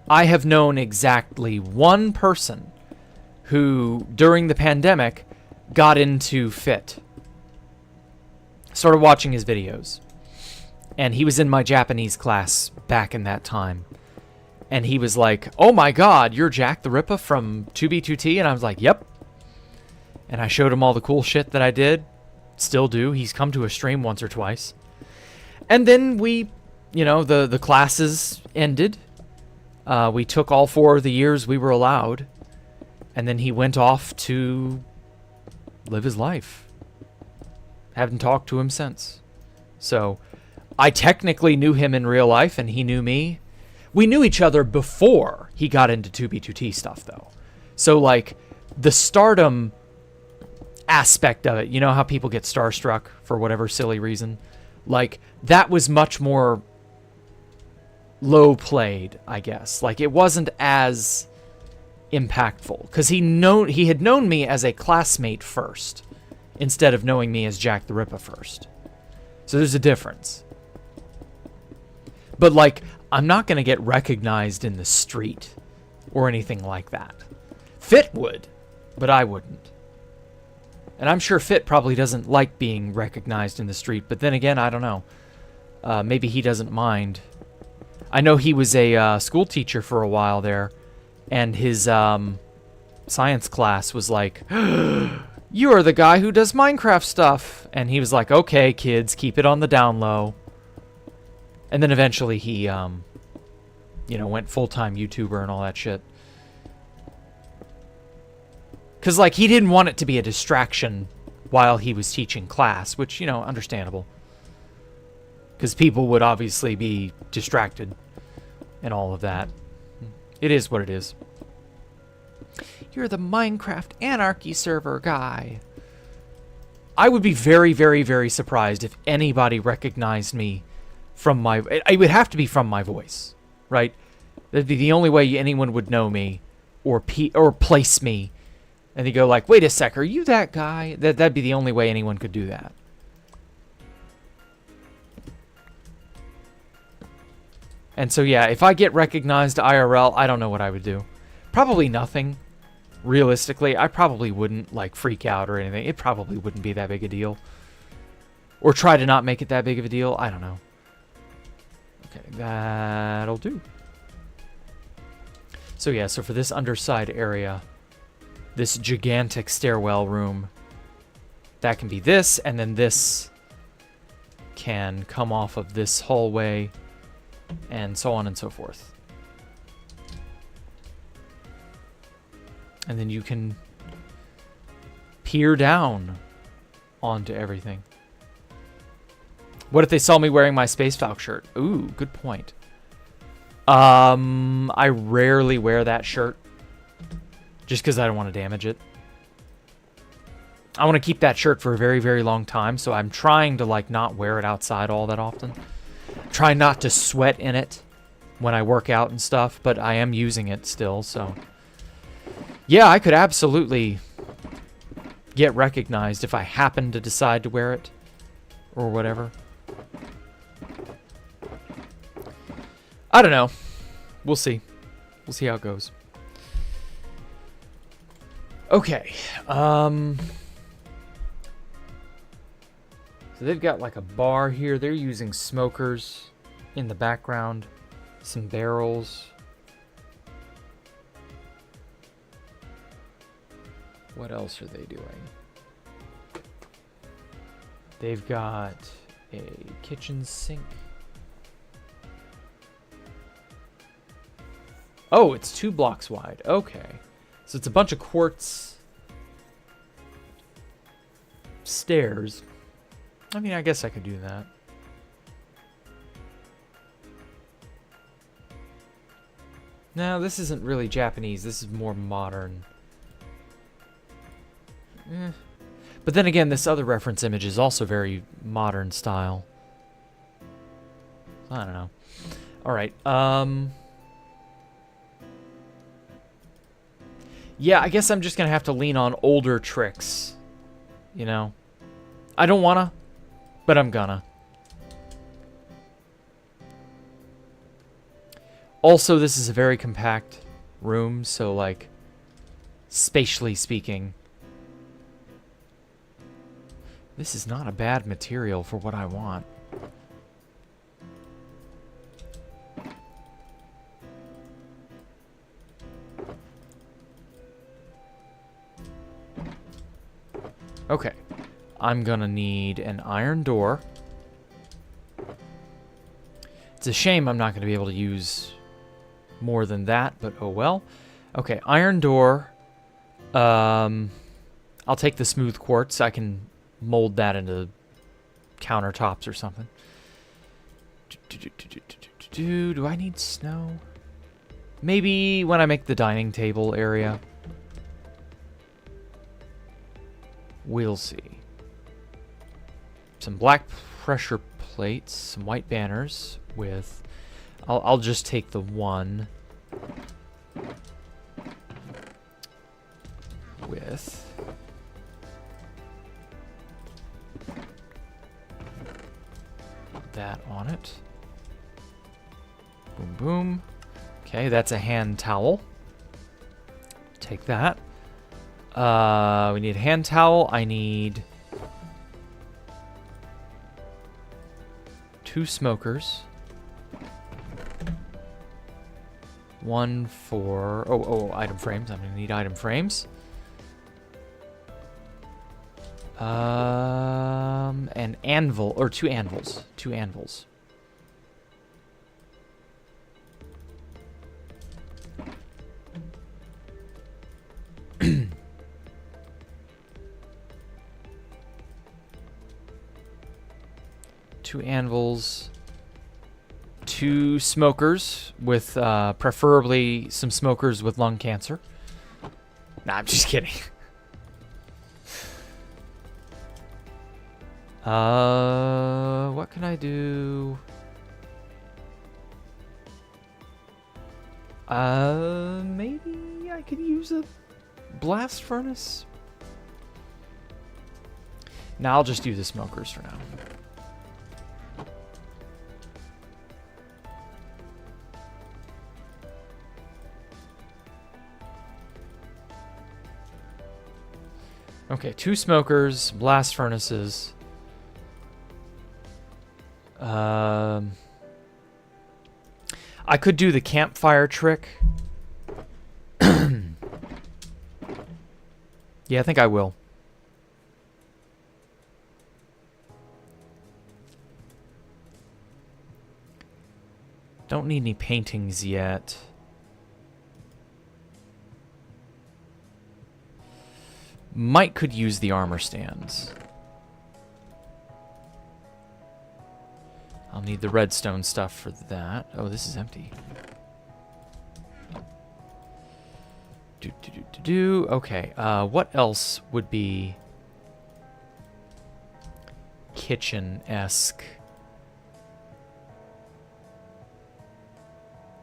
I have known exactly one person who, during the pandemic, got into Fit. Started watching his videos. And he was in my Japanese class back in that time. And he was like, oh my god, you're Jacktherippa from 2B2T? And I was like, yep. And I showed him all the cool shit that I did. Still do. He's come to a stream once or twice. And then we, you know, the classes ended. We took all 4 of the years we were allowed. And then he went off to live his life. Haven't talked to him since. So, I technically knew him in real life, and he knew me. We knew each other before he got into 2B2T stuff, though. So, like, the stardom aspect of it, you know how people get starstruck for whatever silly reason? Like, that was much more low played, I guess. Like, it wasn't as impactful. Because he had known me as a classmate first, instead of knowing me as Jacktherippa first. So there's a difference. But, like, I'm not going to get recognized in the street or anything like that. Fit would, but I wouldn't. And I'm sure Fit probably doesn't like being recognized in the street, but then again, I don't know. Maybe he doesn't mind. I know he was a school teacher for a while there, and his science class was like, you are the guy who does Minecraft stuff. And he was like, okay, kids, keep it on the down low. And then eventually he, you know, went full-time YouTuber and all that shit. Because, like, he didn't want it to be a distraction while he was teaching class, which, you know, understandable. Because people would obviously be distracted and all of that. It is what it is. You're the Minecraft Anarchy server guy. I would be very, very, very surprised if anybody recognized me from my... It would have to be from my voice, right? That'd be the only way anyone would know me or place me. And they go like, wait a sec, are you that guy? That'd be the only way anyone could do that. And so, yeah, if I get recognized IRL, I don't know what I would do. Probably nothing. Realistically, I probably wouldn't, like, freak out or anything. It probably wouldn't be that big a deal. Or try to not make it that big of a deal. I don't know. Okay, that'll do. So, yeah, so for this underside area, this gigantic stairwell room, that can be this, and then this can come off of this hallway, and so on and so forth. And then you can peer down onto everything. What if they saw me wearing my Space Falcon shirt? Ooh, good point. I rarely wear that shirt. Just because I don't want to damage it. I want to keep that shirt for a very, very long time, so I'm trying to, like, not wear it outside all that often. Try not to sweat in it when I work out and stuff, but I am using it still, so... Yeah, I could absolutely get recognized if I happen to decide to wear it, or whatever. I don't know. We'll see. We'll see how it goes. Okay, so they've got like a bar here. They're using smokers in the background, some barrels. What else are they doing? They've got a kitchen sink. Oh, it's 2 blocks wide. Okay. So it's a bunch of quartz stairs. I mean, I guess I could do that. No, this isn't really Japanese. This is more modern. But then again, this other reference image is also very modern style. I don't know. Alright, yeah, I guess I'm just gonna have to lean on older tricks. You know? I don't wanna, but I'm gonna. Also, this is a very compact room, so, like, spatially speaking, This is not a bad material for what I want. Okay. I'm gonna need an iron door. It's a shame I'm not gonna be able to use more than that, but oh well. Okay, iron door. I'll take the smooth quartz. I can mold that into countertops or something. Do I need snow? Maybe when I make the dining table area. We'll see. Some black pressure plates, some white banners with... I'll just take the one with that on it. Boom, boom. Okay, that's a hand towel. Take that. We need a hand towel. I need 2 smokers. One for... Oh, item frames. I'm going to need item frames. An anvil, or 2 anvils. 2 anvils. Two anvils, 2 smokers with preferably some smokers with lung cancer. Nah, I'm just kidding. What can I do? Maybe I could use a blast furnace. Nah, I'll just do the smokers for now. Okay, 2 smokers, blast furnaces. I could do the campfire trick. Yeah, I think I will. Don't need any paintings yet. Might could use the armor stands. I'll need the redstone stuff for that. Oh, this is empty. Okay, what else would be kitchen-esque?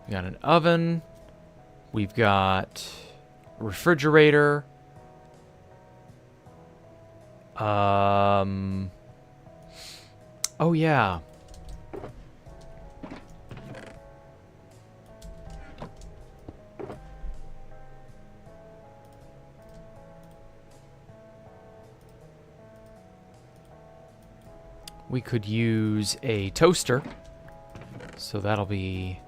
We got an oven. We've got a refrigerator. Oh yeah. We could use a toaster. So that'll be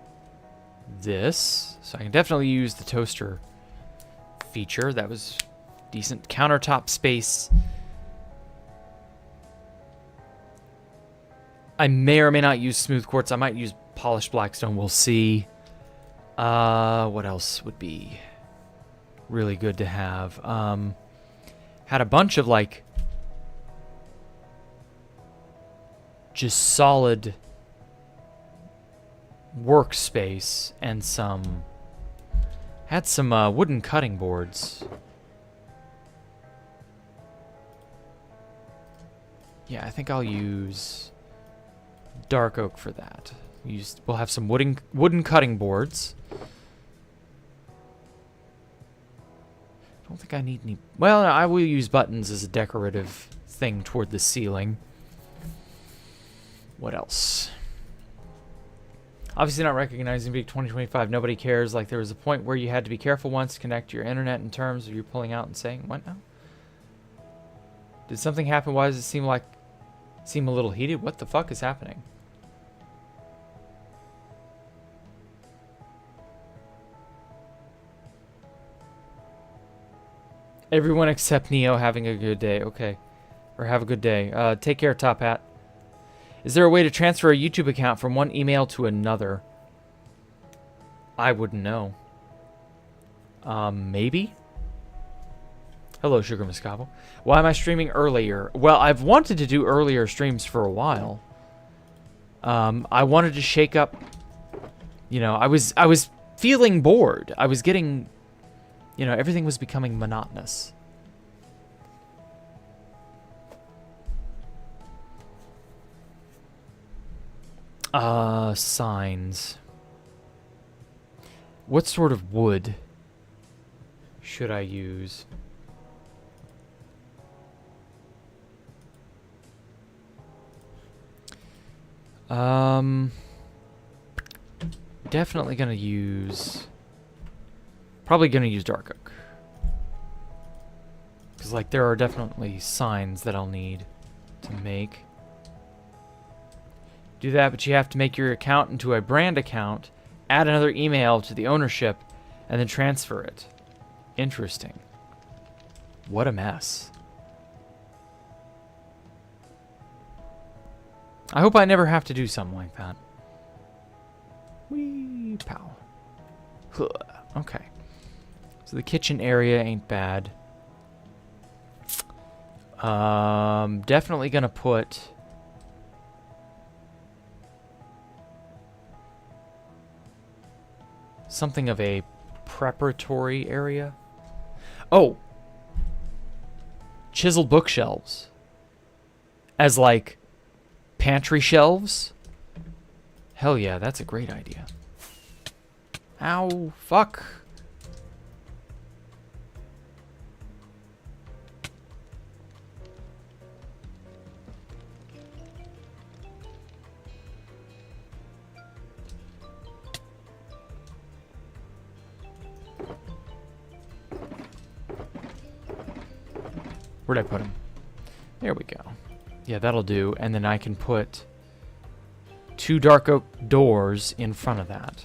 this. So I can definitely use the toaster feature. That was decent countertop space. I may or may not use smooth quartz. I might use polished blackstone. We'll see. What else would be really good to have? Had a bunch of like just solid workspace and had some wooden cutting boards. Yeah, I think I'll use dark oak for that. We'll have some wooden cutting boards. I don't think I need any... Well, I will use buttons as a decorative thing toward the ceiling. What else? Obviously not recognizing big 2025. Nobody cares. Like, there was a point where you had to be careful once to connect your internet in terms of you pulling out and saying, what now? Did something happen? Why does it seem a little heated? What the fuck is happening? Everyone except Neo having a good day. Okay. Or have a good day. Take care, Top Hat. Is there a way to transfer a YouTube account from one email to another? I wouldn't know. Maybe? Hello, Sugar Moscavo. Why am I streaming earlier? Well, I've wanted to do earlier streams for a while. I wanted to shake up... You know, I was feeling bored. I was getting... You know, everything was becoming monotonous. Signs. What sort of wood should I use? Definitely gonna use... Probably gonna use dark oak. Because, like, there are definitely signs that I'll need to make. Do that, but you have to make your account into a brand account, add another email to the ownership, and then transfer it. Interesting. What a mess. I hope I never have to do something like that. Whee, pow. Huh. Okay. So the kitchen area ain't bad. Definitely gonna put... something of a preparatory area. Oh! Chiseled bookshelves. As, like, pantry shelves? Hell yeah, that's a great idea. Ow, fuck. Where'd I put him? There we go. Yeah, that'll do. And then I can put 2 dark oak doors in front of that.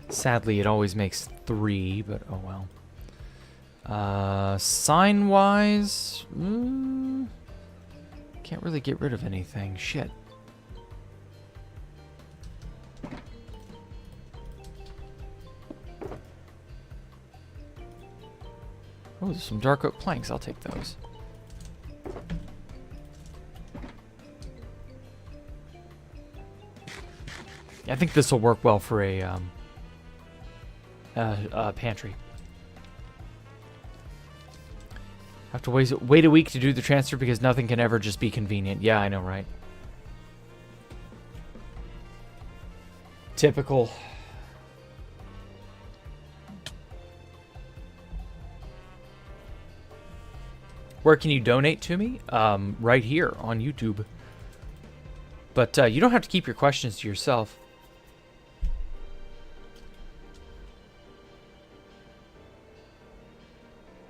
Sadly, it always makes 3, but oh well. Sign-wise... can't really get rid of anything. Shit. Oh, there's some dark oak planks. I'll take those. Yeah, I think this will work well for a pantry. Have to wait a week to do the transfer because nothing can ever just be convenient. Yeah, I know, right? Typical. Where can you donate to me? Right here on YouTube. But you don't have to keep your questions to yourself.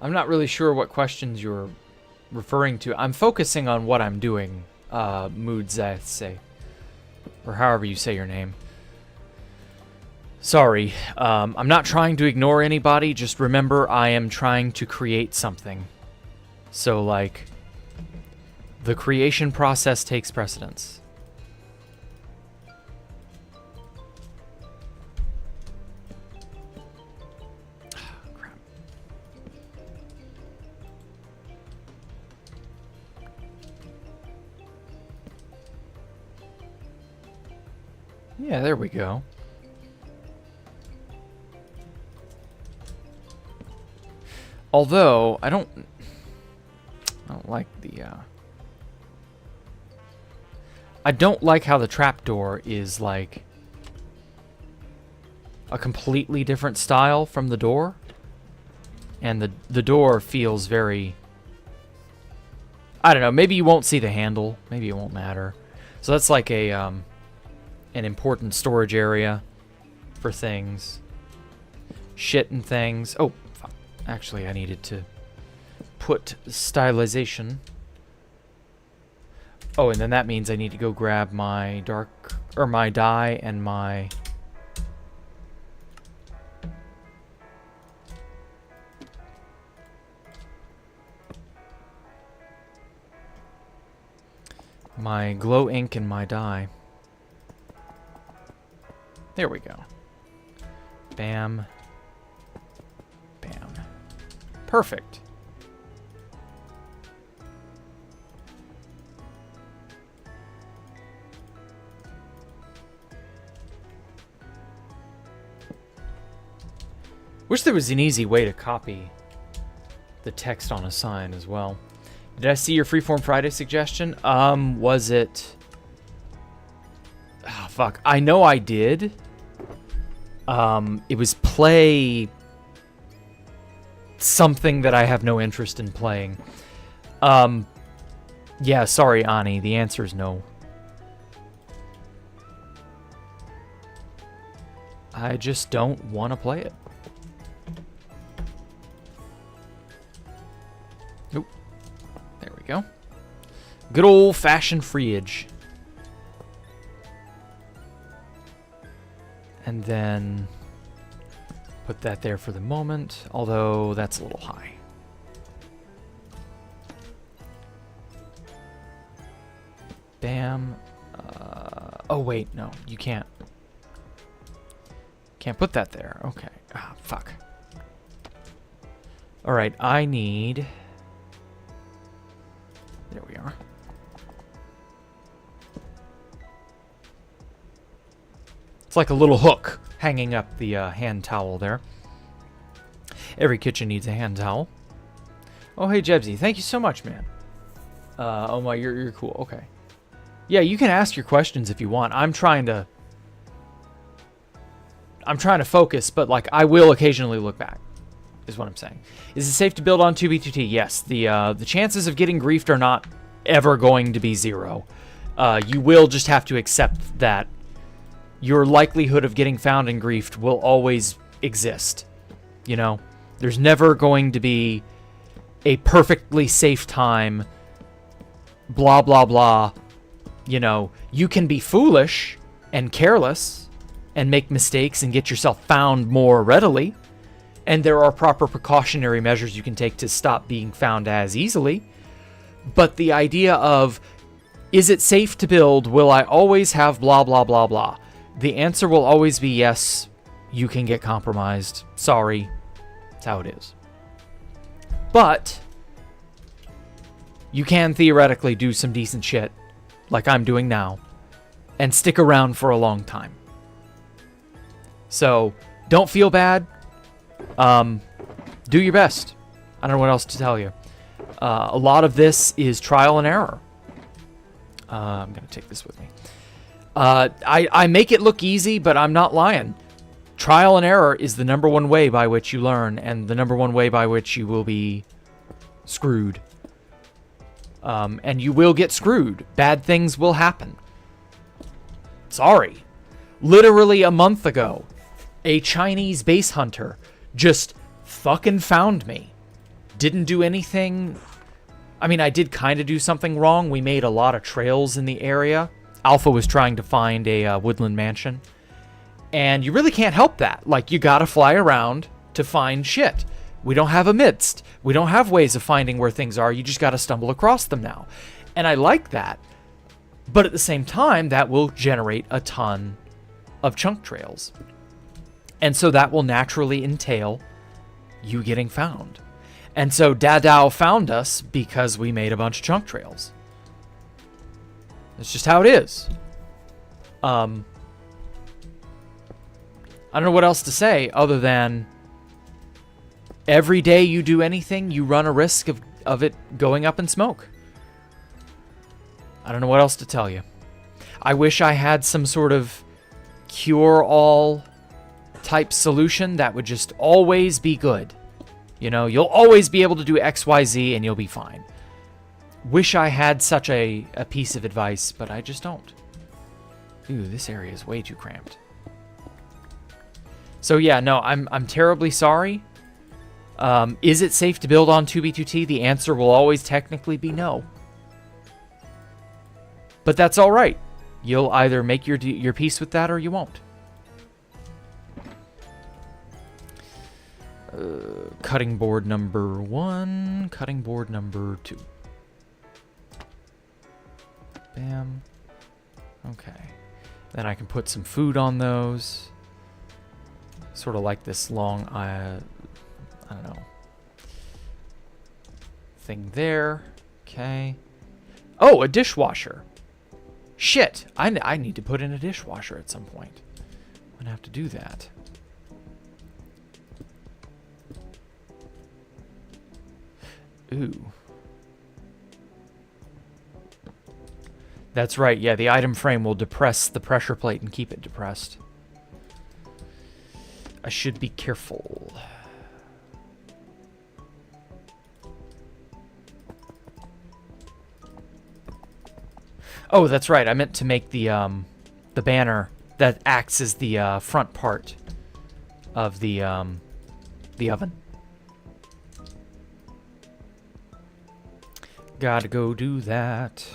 I'm not really sure what questions you're referring to. I'm focusing on what I'm doing, Moodzatse, or however you say your name. Sorry, I'm not trying to ignore anybody. Just remember, I am trying to create something. So, like, the creation process takes precedence. Crap. Yeah, there we go. Although, I don't like the, I don't like how the trapdoor is, like, a completely different style from the door. And the door feels very... I don't know, maybe you won't see the handle. Maybe it won't matter. So that's like a, an important storage area for things. shit and things. Oh, fuck. Actually, I needed to put stylization. Oh, and then that means I need to go grab my my dye and my... my glow ink and my dye. There we go. Bam. Bam. Perfect. Wish there was an easy way to copy the text on a sign as well. Did I see your Freeform Friday suggestion? Was it... Oh, fuck. I know I did. It was play... something that I have no interest in playing. Yeah, sorry, Ani. The answer is no. I just don't want to play it. Nope. There we go. Good old-fashioned freeage. And then put that there for the moment, although that's a little high. Bam. Oh, wait, no, you can't. Can't put that there. Okay. Ah, fuck. All right, I need... There we are. It's like a little hook hanging up the hand towel there. Every kitchen needs a hand towel. Oh, hey, Jebsy. Thank you so much, man. Oh, my, you're cool. Okay. Yeah, you can ask your questions if you want. I'm trying to focus, but, like, I will occasionally look back, is what I'm saying. Is it safe to build on 2B2T? Yes. The chances of getting griefed are not ever going to be 0. You will just have to accept that your likelihood of getting found and griefed will always exist. You know? There's never going to be a perfectly safe time, blah, blah, blah. You know, you can be foolish and careless and make mistakes and get yourself found more readily. And there are proper precautionary measures you can take to stop being found as easily. But the idea of, is it safe to build? Will I always have blah, blah, blah, blah? The answer will always be yes, you can get compromised. Sorry. That's how it is. But you can theoretically do some decent shit, like I'm doing now, and stick around for a long time. So, don't feel bad. Do your best. I don't know what else to tell you. A lot of this is trial and error. I'm going to take this with me. I make it look easy, but I'm not lying. Trial and error is the #1 way by which you learn, and the #1 way by which you will be screwed. And you will get screwed. Bad things will happen. Sorry. Literally a month ago, a Chinese base hunter just fucking found me. Didn't do anything. I mean, I did kind of do something wrong. We made a lot of trails in the area. Alpha was trying to find a woodland mansion. And you really can't help that. Like, you gotta fly around to find shit. We don't have a midst. We don't have ways of finding where things are. You just gotta stumble across them now. And I like that. But at the same time, that will generate a ton of chunk trails. And so that will naturally entail you getting found. And so Dadao found us because we made a bunch of chunk trails. That's just how it is. I don't know what else to say other than every day you do anything, you run a risk of it going up in smoke. I don't know what else to tell you. I wish I had some sort of cure-all type solution that would just always be good. You know, you'll always be able to do X, Y, Z and you'll be fine. Wish I had such a piece of advice, but I just don't. Ooh, this area is way too cramped. So yeah, no, I'm terribly sorry. Is it safe to build on 2B2T? The answer will always technically be no. But that's all right. You'll either make your peace with that or you won't. Cutting board number 1, cutting board number 2. Bam. Okay. Then I can put some food on those. Sort of like this long, I don't know, thing there. Okay. Oh, a dishwasher. Shit. I need to put in a dishwasher at some point. I'm going to have to do that. Ooh. That's right. Yeah, the item frame will depress the pressure plate and keep it depressed. I should be careful. Oh, that's right. I meant to make the banner that acts as the front part of the oven. Gotta go do that.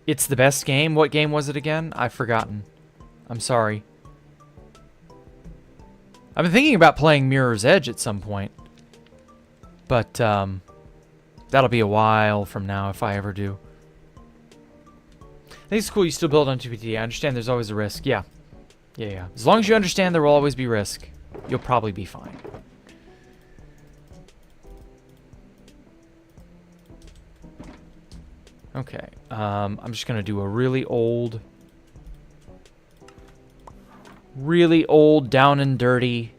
It's the best game. What game was it again? I've forgotten. I'm sorry. I've been thinking about playing Mirror's Edge at some point. But that'll be a while from now if I ever do. I think it's cool you still build on 2PT. I understand there's always a risk. Yeah. Yeah. As long as you understand there will always be risk, you'll probably be fine. Okay. I'm just going to do a really old, down and dirty.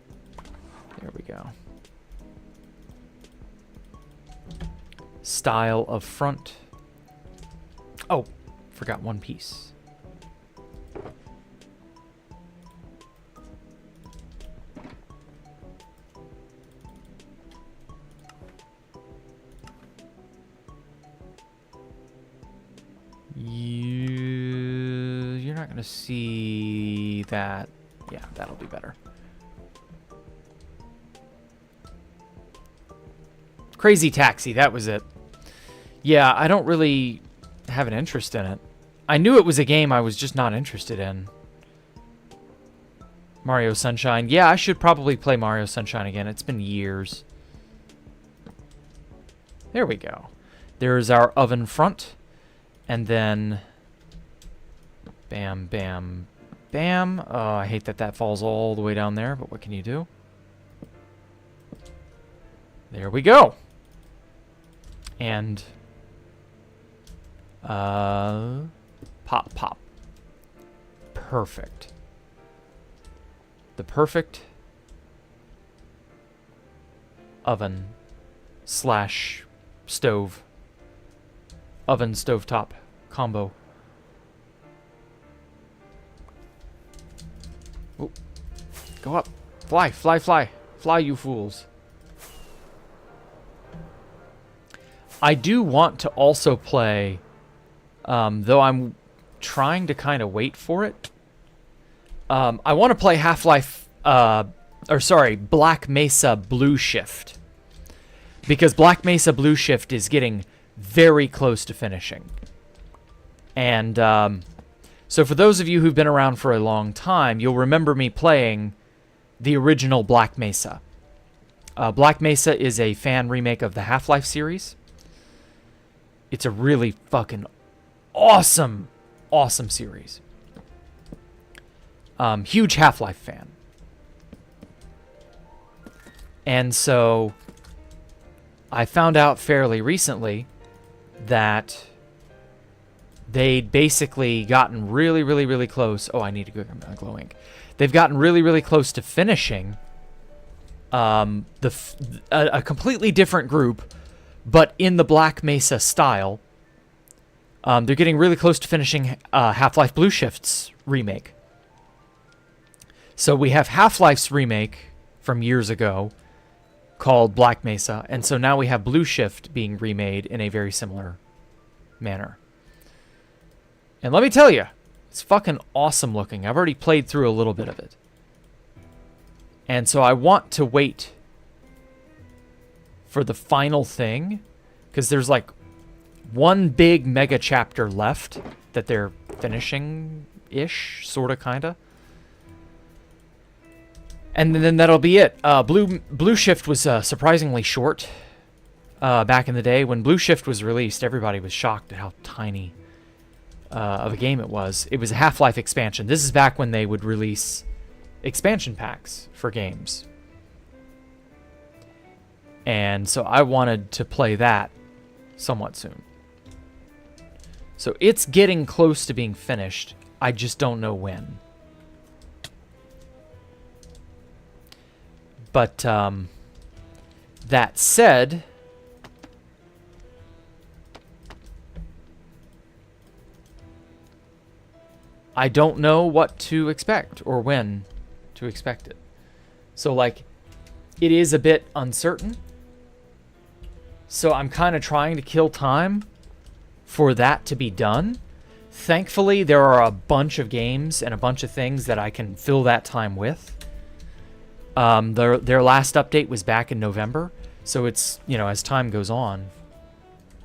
There we go. Style of front. Oh, forgot one piece. You're not going to see that. Yeah, that'll be better. Crazy Taxi, that was it. Yeah, I don't really have an interest in it. I knew it was a game I was just not interested in. Mario Sunshine. Yeah, I should probably play Mario Sunshine again. It's been years. There we go. There's our oven front. And then... Bam, bam, bam. Oh, I hate that that falls all the way down there, but what can you do? There we go. And... pop, pop. Perfect. The perfect oven slash stove. Oven stovetop combo. Ooh. Go up. Fly, fly, fly. Fly, you fools. I do want to also play, though I'm trying to kind of wait for it. I want to play Half-Life, Black Mesa Blue Shift. Because Black Mesa Blue Shift is getting very close to finishing. And so for those of you who've been around for a long time, you'll remember me playing the original Black Mesa. Black Mesa is a fan remake of the Half-Life series. It's a really fucking awesome, awesome series. Huge Half-Life fan. And so I found out fairly recently that they'd basically gotten really, really, really close. Oh, I need to go get my glow ink. They've gotten really, really close to finishing a completely different group, but in the Black Mesa style. They're getting really close to finishing Half-Life Blue Shift's remake. So we have Half-Life's remake from years ago called Black Mesa, and so now we have Blue Shift being remade in a very similar manner. And let me tell you, it's fucking awesome looking. I've already played through a little bit of it. And so I want to wait for the final thing, because there's like one big mega chapter left that they're finishing-ish, sort of, kind of. And then that'll be it. Blue Shift was surprisingly short back in the day. When Blue Shift was released, everybody was shocked at how tiny of a game it was. It was a Half-Life expansion. This is back when they would release expansion packs for games. And so I wanted to play that somewhat soon. So it's getting close to being finished. I just don't know when. But that said, I don't know what to expect or when to expect it. So, like, it is a bit uncertain. So I'm kind of trying to kill time for that to be done. Thankfully, there are a bunch of games and a bunch of things that I can fill that time with. Their last update was back in November, so it's, you know, as time goes on.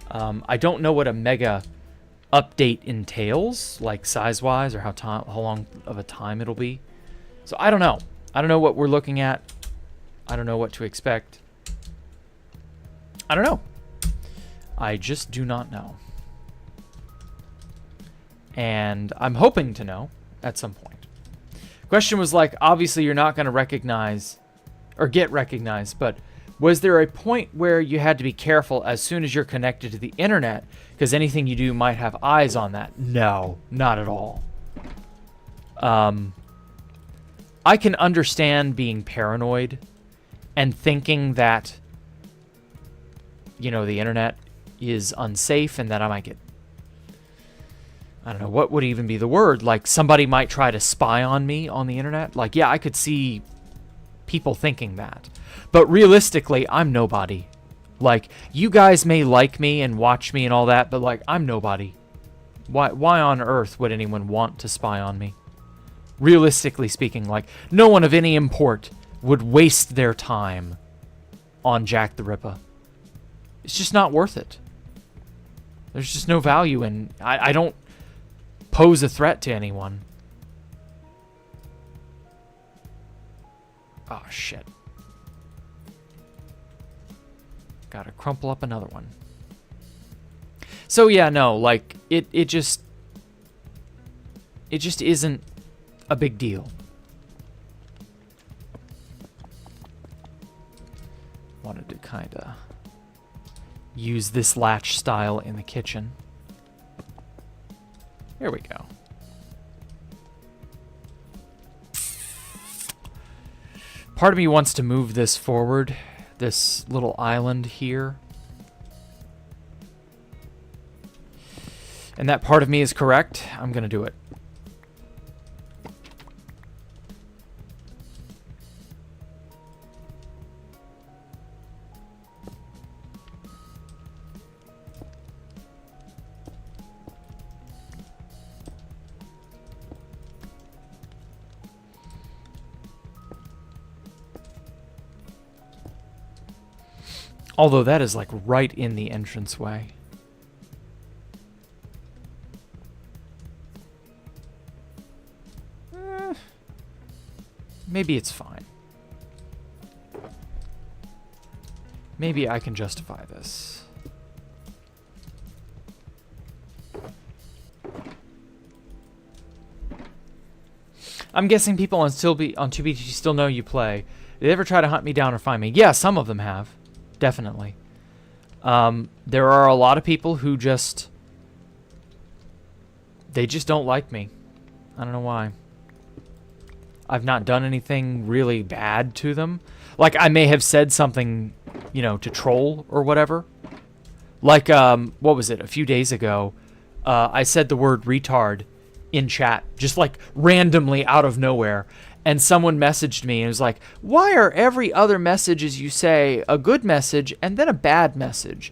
I don't know what a mega update entails, like size-wise, or how long of a time it'll be. So I don't know. I don't know what we're looking at. I don't know what to expect. I don't know. I just do not know. And I'm hoping to know at some point. Question was like, obviously you're not going to recognize or get recognized, but was there a point where you had to be careful as soon as you're connected to the internet because anything you do might have eyes on that? No, not at all. I can understand being paranoid and thinking that, you know, the internet is unsafe and that I might get, I don't know, what would even be the word? Like, somebody might try to spy on me on the internet. Like, yeah, I could see people thinking that. But realistically, I'm nobody. Like, you guys may like me and watch me and all that, but, like, I'm nobody. Why on earth would anyone want to spy on me? Realistically speaking, like, no one of any import would waste their time on Jacktherippa. It's just not worth it. There's just no value in... I don't pose a threat to anyone. Oh, shit. Gotta crumple up another one. So, yeah, no, like, it just isn't a big deal. Wanted to kind of use this latch style in the kitchen. Here we go. Part of me wants to move this forward, this little island here. And that part of me is correct. I'm going to do it. Although that is like right in the entranceway. Maybe it's fine. Maybe I can justify this. I'm guessing people on 2BT still know you play. Did they ever try to hunt me down or find me? Yeah, some of them have. Definitely. There are a lot of people who they just don't like me. I don't know why. I've not done anything really bad to them. Like, I may have said something, you know, to troll or whatever. Like, what was it? A few days ago, I said the word retard in chat, just like randomly out of nowhere. And someone messaged me and was like, why are every other messages you say a good message and then a bad message?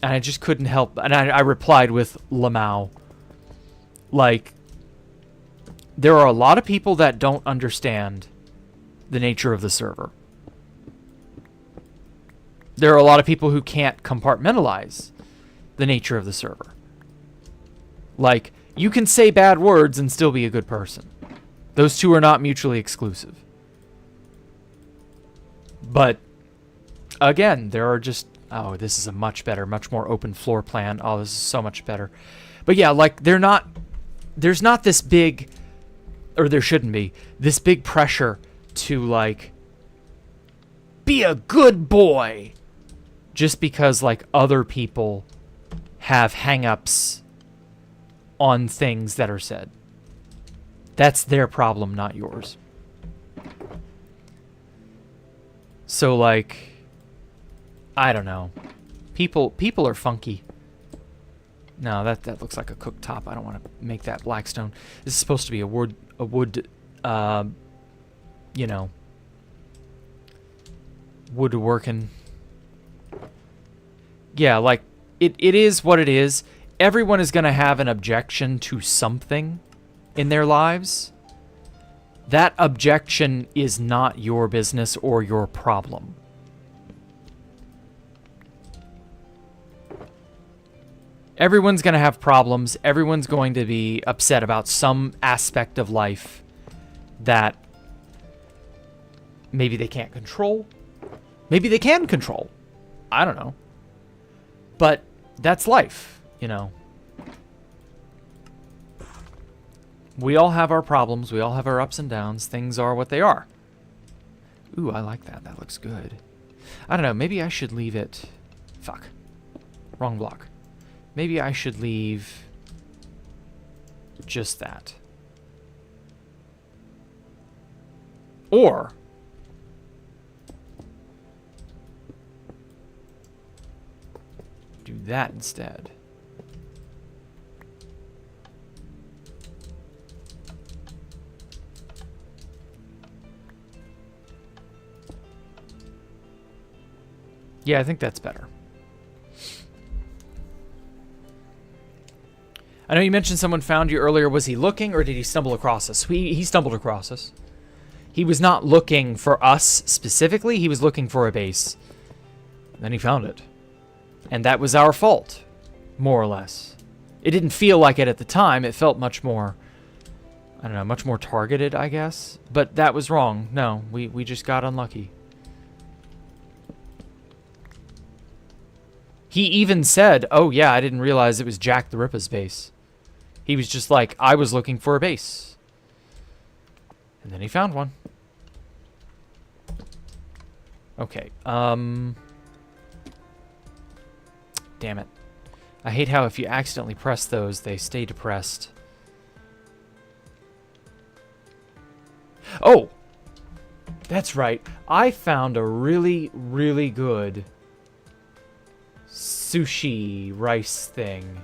And I just couldn't help. And I replied with Lamau. Like, there are a lot of people that don't understand the nature of the server. There are a lot of people who can't compartmentalize the nature of the server. Like, you can say bad words and still be a good person. Those two are not mutually exclusive. But, again, there are just... Oh, this is a much better, much more open floor plan. Oh, this is so much better. But yeah, like, there's not this big... Or there shouldn't be. This big pressure to, like... Be a good boy! Just because, like, other people have hang-ups on things that are said. That's their problem, not yours. So, like, I don't know. People are funky. No, that looks like a cooktop. I don't want to make that blackstone. This is supposed to be a wood, you know, woodworking. Yeah, like, it is what it is. Everyone is going to have an objection to something in their lives. That objection is not your business or your problem. Everyone's going to have problems. Everyone's going to be upset about some aspect of life that maybe they can't control. Maybe they can control. I don't know. But that's life, you know. We all have our problems. We all have our ups and downs. Things are what they are. Ooh, I like that. That looks good. I don't know. Maybe I should leave it... Fuck. Wrong block. Maybe I should leave just that. Or... do that instead. Yeah, I think that's better. I know you mentioned someone found you earlier. Was he looking or did he stumble across us? He stumbled across us. He was not looking for us specifically. He was looking for a base. Then he found it. And that was our fault, more or less. It didn't feel like it at the time. It felt much more, I don't know, much more targeted, I guess. But that was wrong. No, we just got unlucky. He even said, oh yeah, I didn't realize it was Jacktherippa's base. He was just like, I was looking for a base. And then he found one. Okay, damn it. I hate how if you accidentally press those, they stay depressed. Oh! That's right. I found a really, really good sushi rice thing.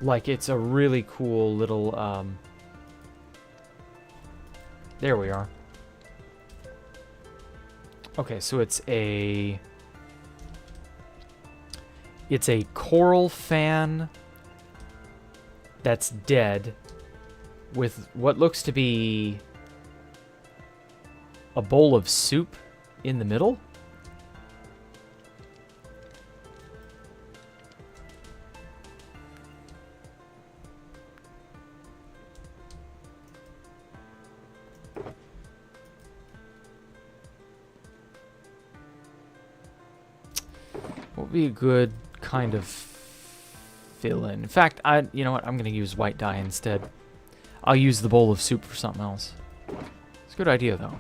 Like, it's a really cool little, there we are. Okay, so it's a coral fan that's dead with what looks to be a bowl of soup in the middle. What would be a good kind of fill-in? In fact, you know what? I'm going to use white dye instead. I'll use the bowl of soup for something else. It's a good idea, though.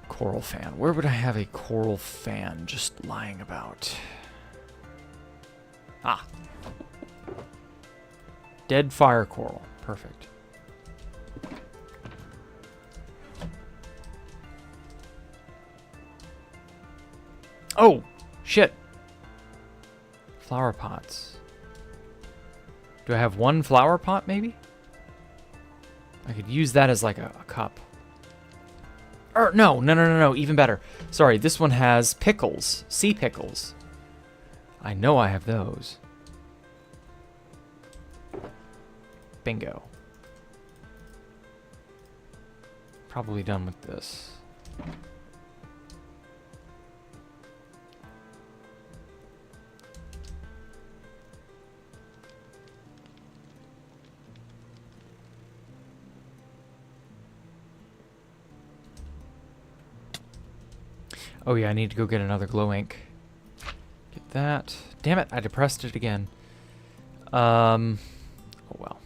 Coral fan. Where would I have a coral fan just lying about? Ah. Dead fire coral. Perfect. Oh! Shit. Flower pots. Do I have one flower pot, maybe? I could use that as like a cup. Or, no. Even better. Sorry, this one has pickles. Sea pickles. I know I have those. Bingo. Probably done with this. Oh yeah, I need to go get another glow ink. Get that. Damn it, I depressed it again. Oh well.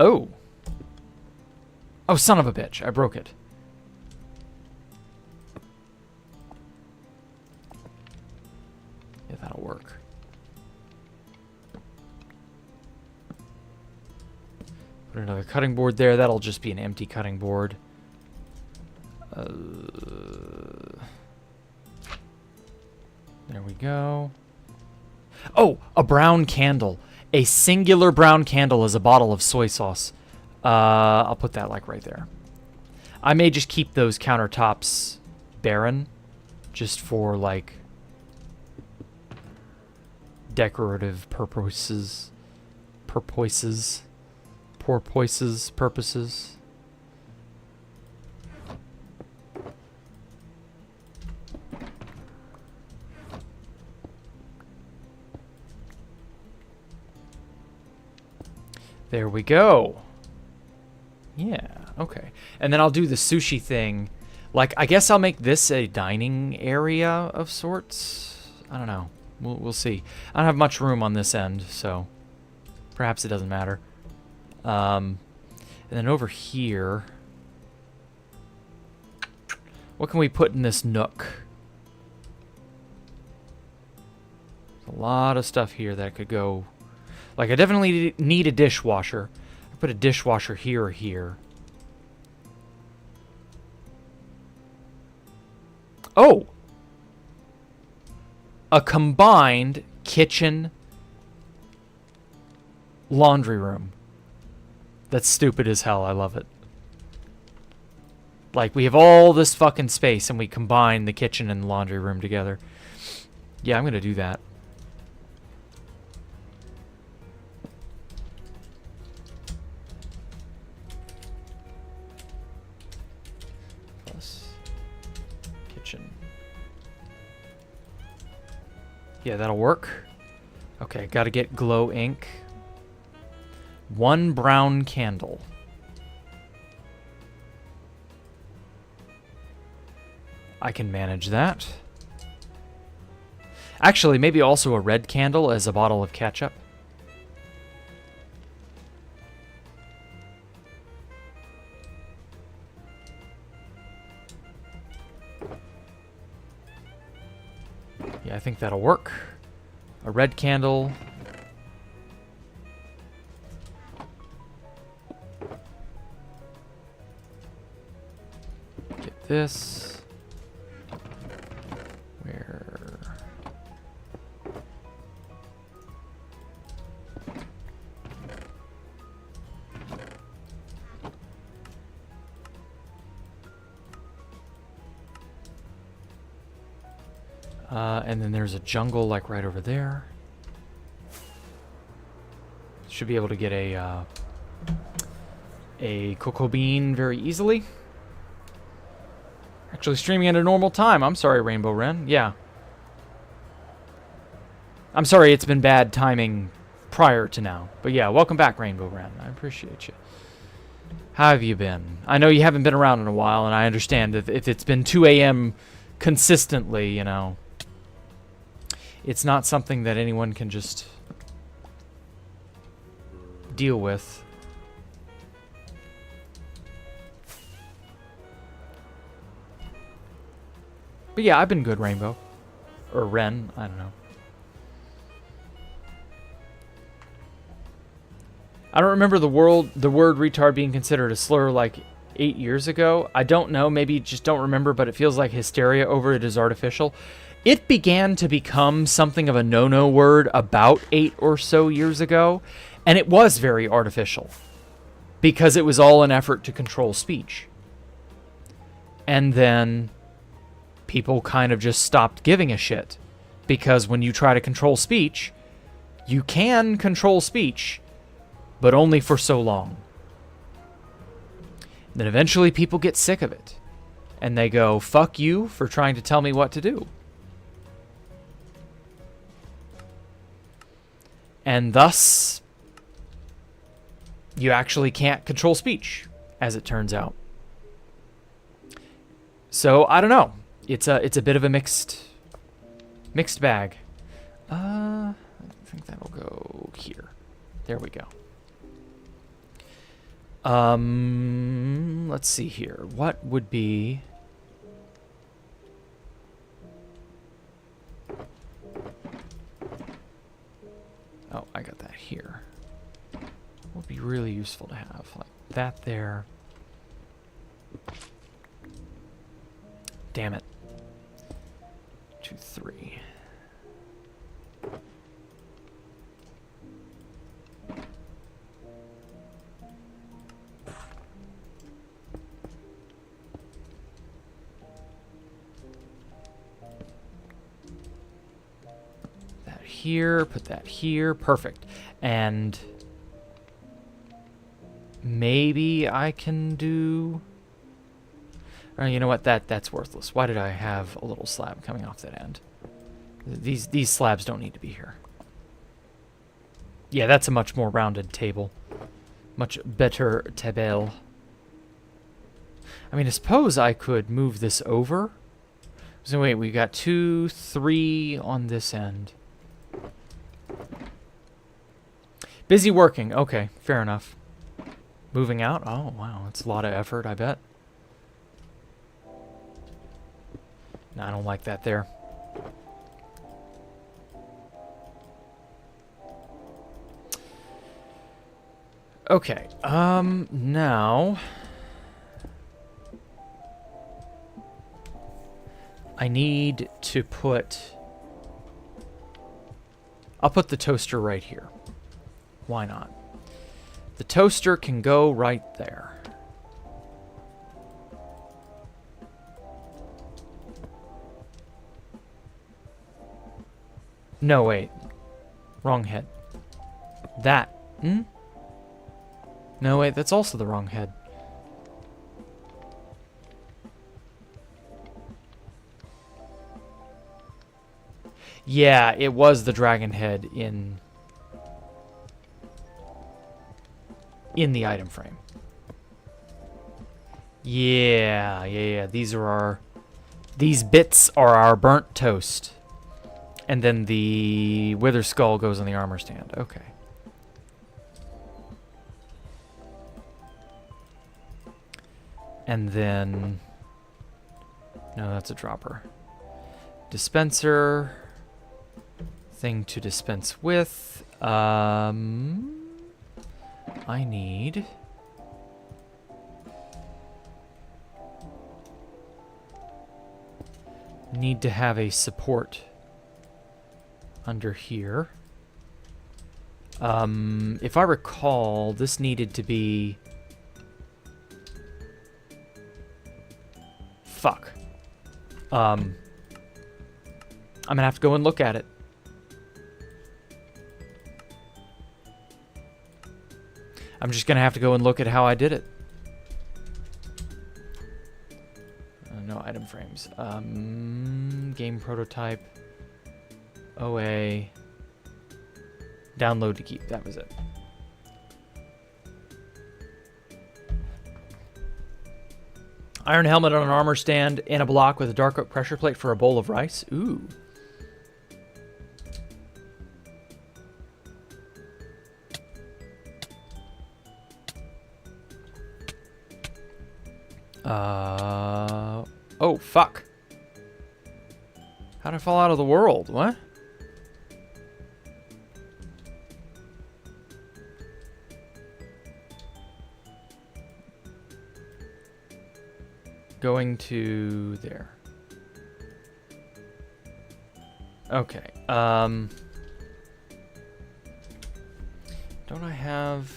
Oh! Oh, son of a bitch, I broke it. Yeah, that'll work. Put another cutting board there. That'll just be an empty cutting board. There we go. Oh, a brown candle. A singular brown candle is a bottle of soy sauce. I'll put that like right there. I may just keep those countertops barren, just for like decorative purposes. Purposes. There we go. Yeah, okay. And then I'll do the sushi thing. Like, I guess I'll make this a dining area of sorts. I don't know. We'll see. I don't have much room on this end, so perhaps it doesn't matter. And then over here, what can we put in this nook? There's a lot of stuff here that could go. Like, I definitely need a dishwasher. I put a dishwasher here or here. Oh! A combined kitchen laundry room. That's stupid as hell. I love it. Like, we have all this fucking space and we combine the kitchen and the laundry room together. Yeah, I'm gonna do that. Plus kitchen. Yeah, that'll work. Okay, gotta get glow ink. One brown candle. I can manage that. Actually, maybe also a red candle as a bottle of ketchup. Yeah, I think that'll work. A red candle. Get this. Where? And then there's a jungle like right over there. Should be able to get a cocoa bean very easily. Actually streaming at a normal time. I'm sorry, Rainbow Wren. Yeah. I'm sorry it's been bad timing prior to now. But yeah, welcome back, Rainbow Wren. I appreciate you. How have you been? I know you haven't been around in a while, and I understand if it's been 2 a.m. consistently, you know, it's not something that anyone can just deal with. But yeah, I've been good, Rainbow. Or Wren, I don't know. I don't remember the word retard being considered a slur like 8 years ago. I don't know, maybe just don't remember, but it feels like hysteria over it is artificial. It began to become something of a no-no word about 8 or so years ago, and it was very artificial because it was all an effort to control speech. And then people kind of just stopped giving a shit. Because when you try to control speech, you can control speech, but only for so long. Then eventually people get sick of it. And they go, fuck you for trying to tell me what to do. And thus, you actually can't control speech, as it turns out. So, I don't know. It's a bit of a mixed bag. I think that'll go here. There we go. Let's see here. What would be... Oh, I got that here. Would be really useful to have, like that there. Damn it. 2, 3. Here, put that here, perfect. And maybe I can do... you know what, that's worthless. Why did I have a little slab coming off that end? These slabs don't need to be here. Yeah, that's a much more rounded table. Much better table. I mean, I suppose I could move this over. So wait, we got 2, 3 on this end. Busy working. Okay, fair enough. Moving out. Oh, wow. That's a lot of effort, I bet. No, I don't like that there. Okay. Now... I need to put... I'll put the toaster right here. Why not? The toaster can go right there. No, wait. Wrong head. That. Hmm? No, wait, that's also the wrong head. Yeah, it was the dragon head in the item frame. Yeah. These bits are our burnt toast. And then the wither skull goes on the armor stand. Okay. And then... No, that's a dropper. Dispenser. Thing to dispense with. I need... Need to have a support under here. If I recall, this needed to be... Fuck. I'm gonna have to go and look at it. I'm just gonna have to go and look at how I did it. No item frames. Game prototype. OA. Download to keep. That was it. Iron helmet on an armor stand and a block with a dark oak pressure plate for a bowl of rice. Ooh. Oh, fuck. How'd I fall out of the world? What? Going to there. Okay. Don't I have...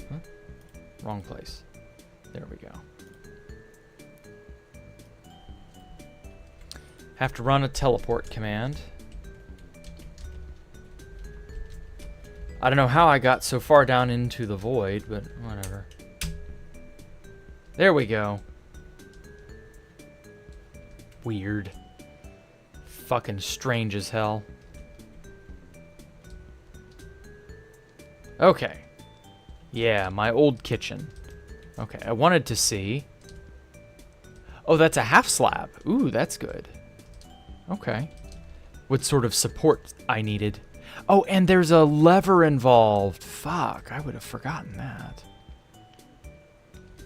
Huh? Wrong place. There we go. Have to run a teleport command. I don't know how I got so far down into the void, but whatever. There we go. Weird. Fucking strange as hell. Okay. Yeah, my old kitchen. Okay, I wanted to see. Oh, that's a half slab. Ooh, that's good. Okay. What sort of support I needed. Oh, and there's a lever involved. Fuck, I would have forgotten that.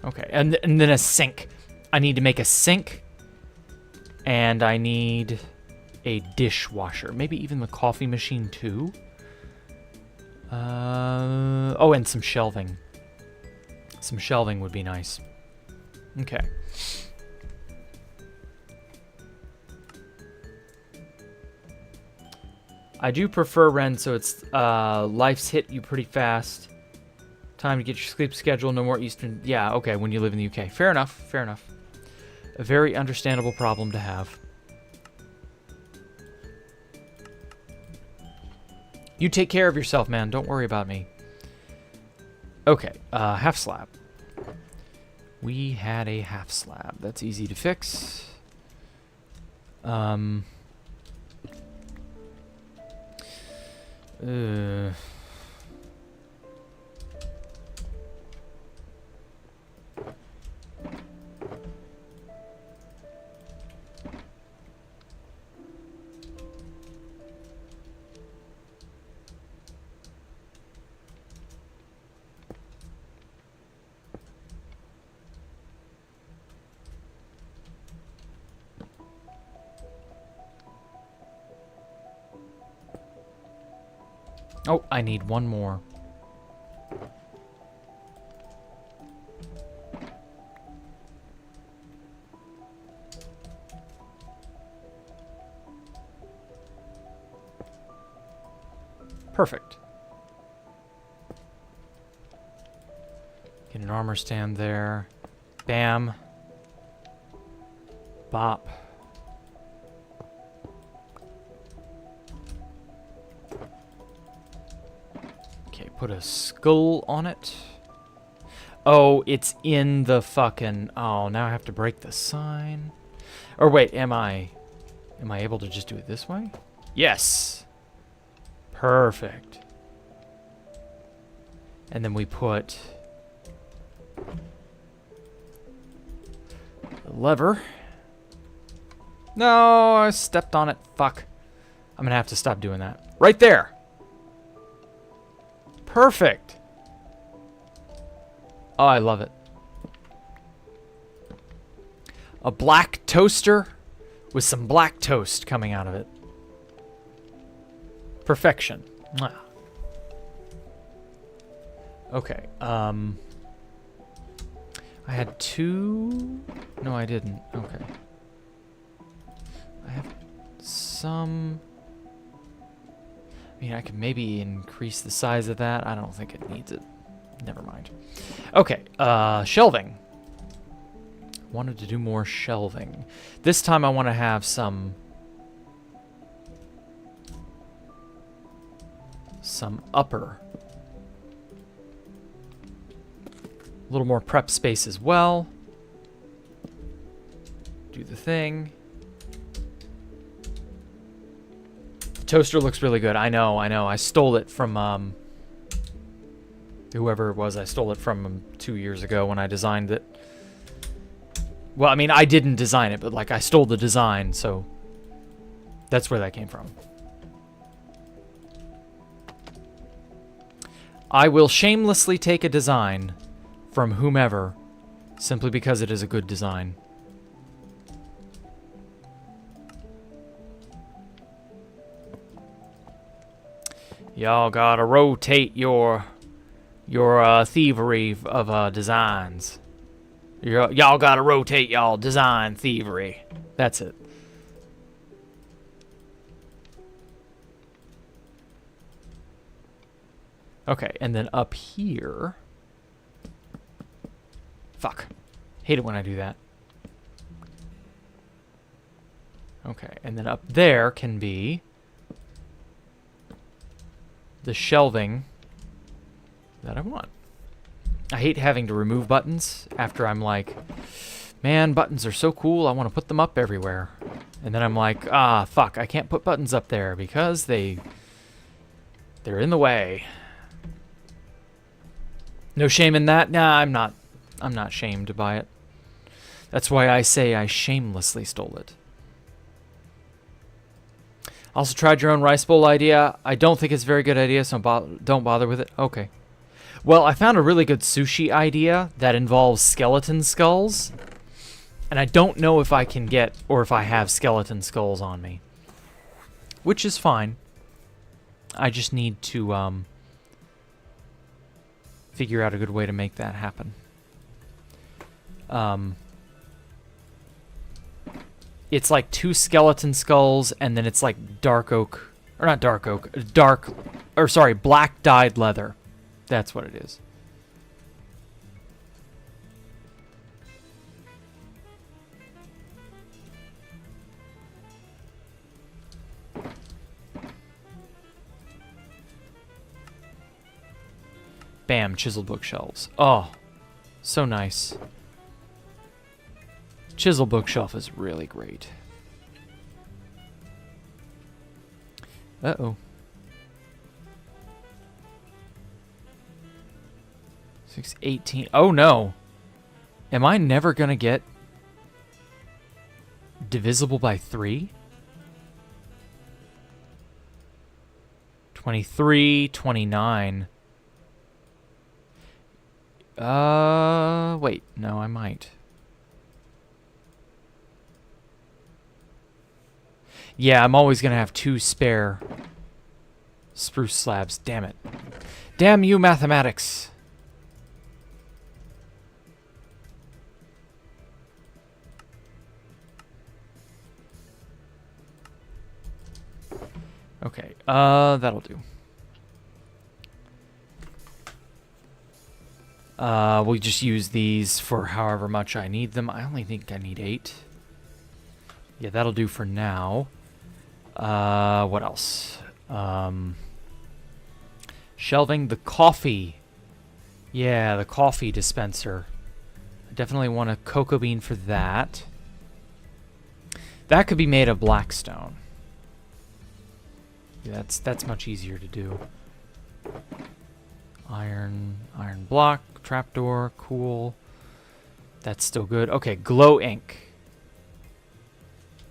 Okay, and then a sink. I need to make a sink. And I need a dishwasher. Maybe even the coffee machine too. Oh, and some shelving. Some shelving would be nice. Okay. I do prefer Ren, so it's life's hit you pretty fast. Time to get your sleep schedule, no more Eastern. Yeah, okay, when you live in the UK. Fair enough, fair enough. A very understandable problem to have. You take care of yourself, man. Don't worry about me. Okay, half slab. We had a half slab. That's easy to fix. Oh, I need one more. Perfect. Get an armor stand there. Bam. Bop. Okay, put a skull on it. Oh, it's in the fucking... Oh, now I have to break the sign. Or wait, am I able to just do it this way? Yes. Perfect. And then we put the lever. No, I stepped on it. Fuck. I'm gonna have to stop doing that. Right there. Perfect. Oh, I love it. A black toaster with some black toast coming out of it. Perfection. Mwah. Okay. I had two... No, I didn't. Okay. I have some... I mean, I could maybe increase the size of that. I don't think it needs it. Never mind. Okay, shelving. Wanted to do more shelving. This time I want to have some upper. A little more prep space as well. Do the thing. The toaster looks really good. I know. I stole it from whoever it was. I stole it from 2 years ago when I designed it. Well, I mean, I didn't design it, but like I stole the design, so that's where that came from. I will shamelessly take a design from whomever simply because it is a good design. Y'all gotta rotate your thievery of designs. Y'all gotta rotate y'all design thievery. That's it. Okay, and then up here, Fuck. Hate it when I do that. Okay, and then up there can be the shelving that I want. I hate having to remove buttons after I'm like, man, buttons are so cool, I want to put them up everywhere. And then I'm like, ah, fuck, I can't put buttons up there because they're in the way. No shame in that? Nah, I'm not shamed by it. That's why I say I shamelessly stole it. Also tried your own rice bowl idea. I don't think it's a very good idea, so don't bother with it. Okay. Well, I found a really good sushi idea that involves skeleton skulls. And I don't know if I can get, or if I have skeleton skulls on me. Which is fine. I just need to figure out a good way to make that happen. It's like 2 skeleton skulls, and then it's like dark oak, or not dark oak, black dyed leather. That's what it is. Bam, chiseled bookshelves. Oh, so nice. Chisel bookshelf is really great. Uh-oh. 618. Oh, no. Am I never going to get divisible by 3? 23, 29. Wait. No, I might. Yeah, I'm always going to have 2 spare spruce slabs. Damn it. Damn you, mathematics. Okay, that'll do. We'll just use these for however much I need them. I only think I need 8. Yeah, that'll do for now. What else? Shelving, the coffee. Yeah, the coffee dispenser. I definitely want a cocoa bean for that. That could be made of blackstone. Yeah, that's much easier to do. Iron block, trapdoor, cool. That's still good. Okay, glow ink.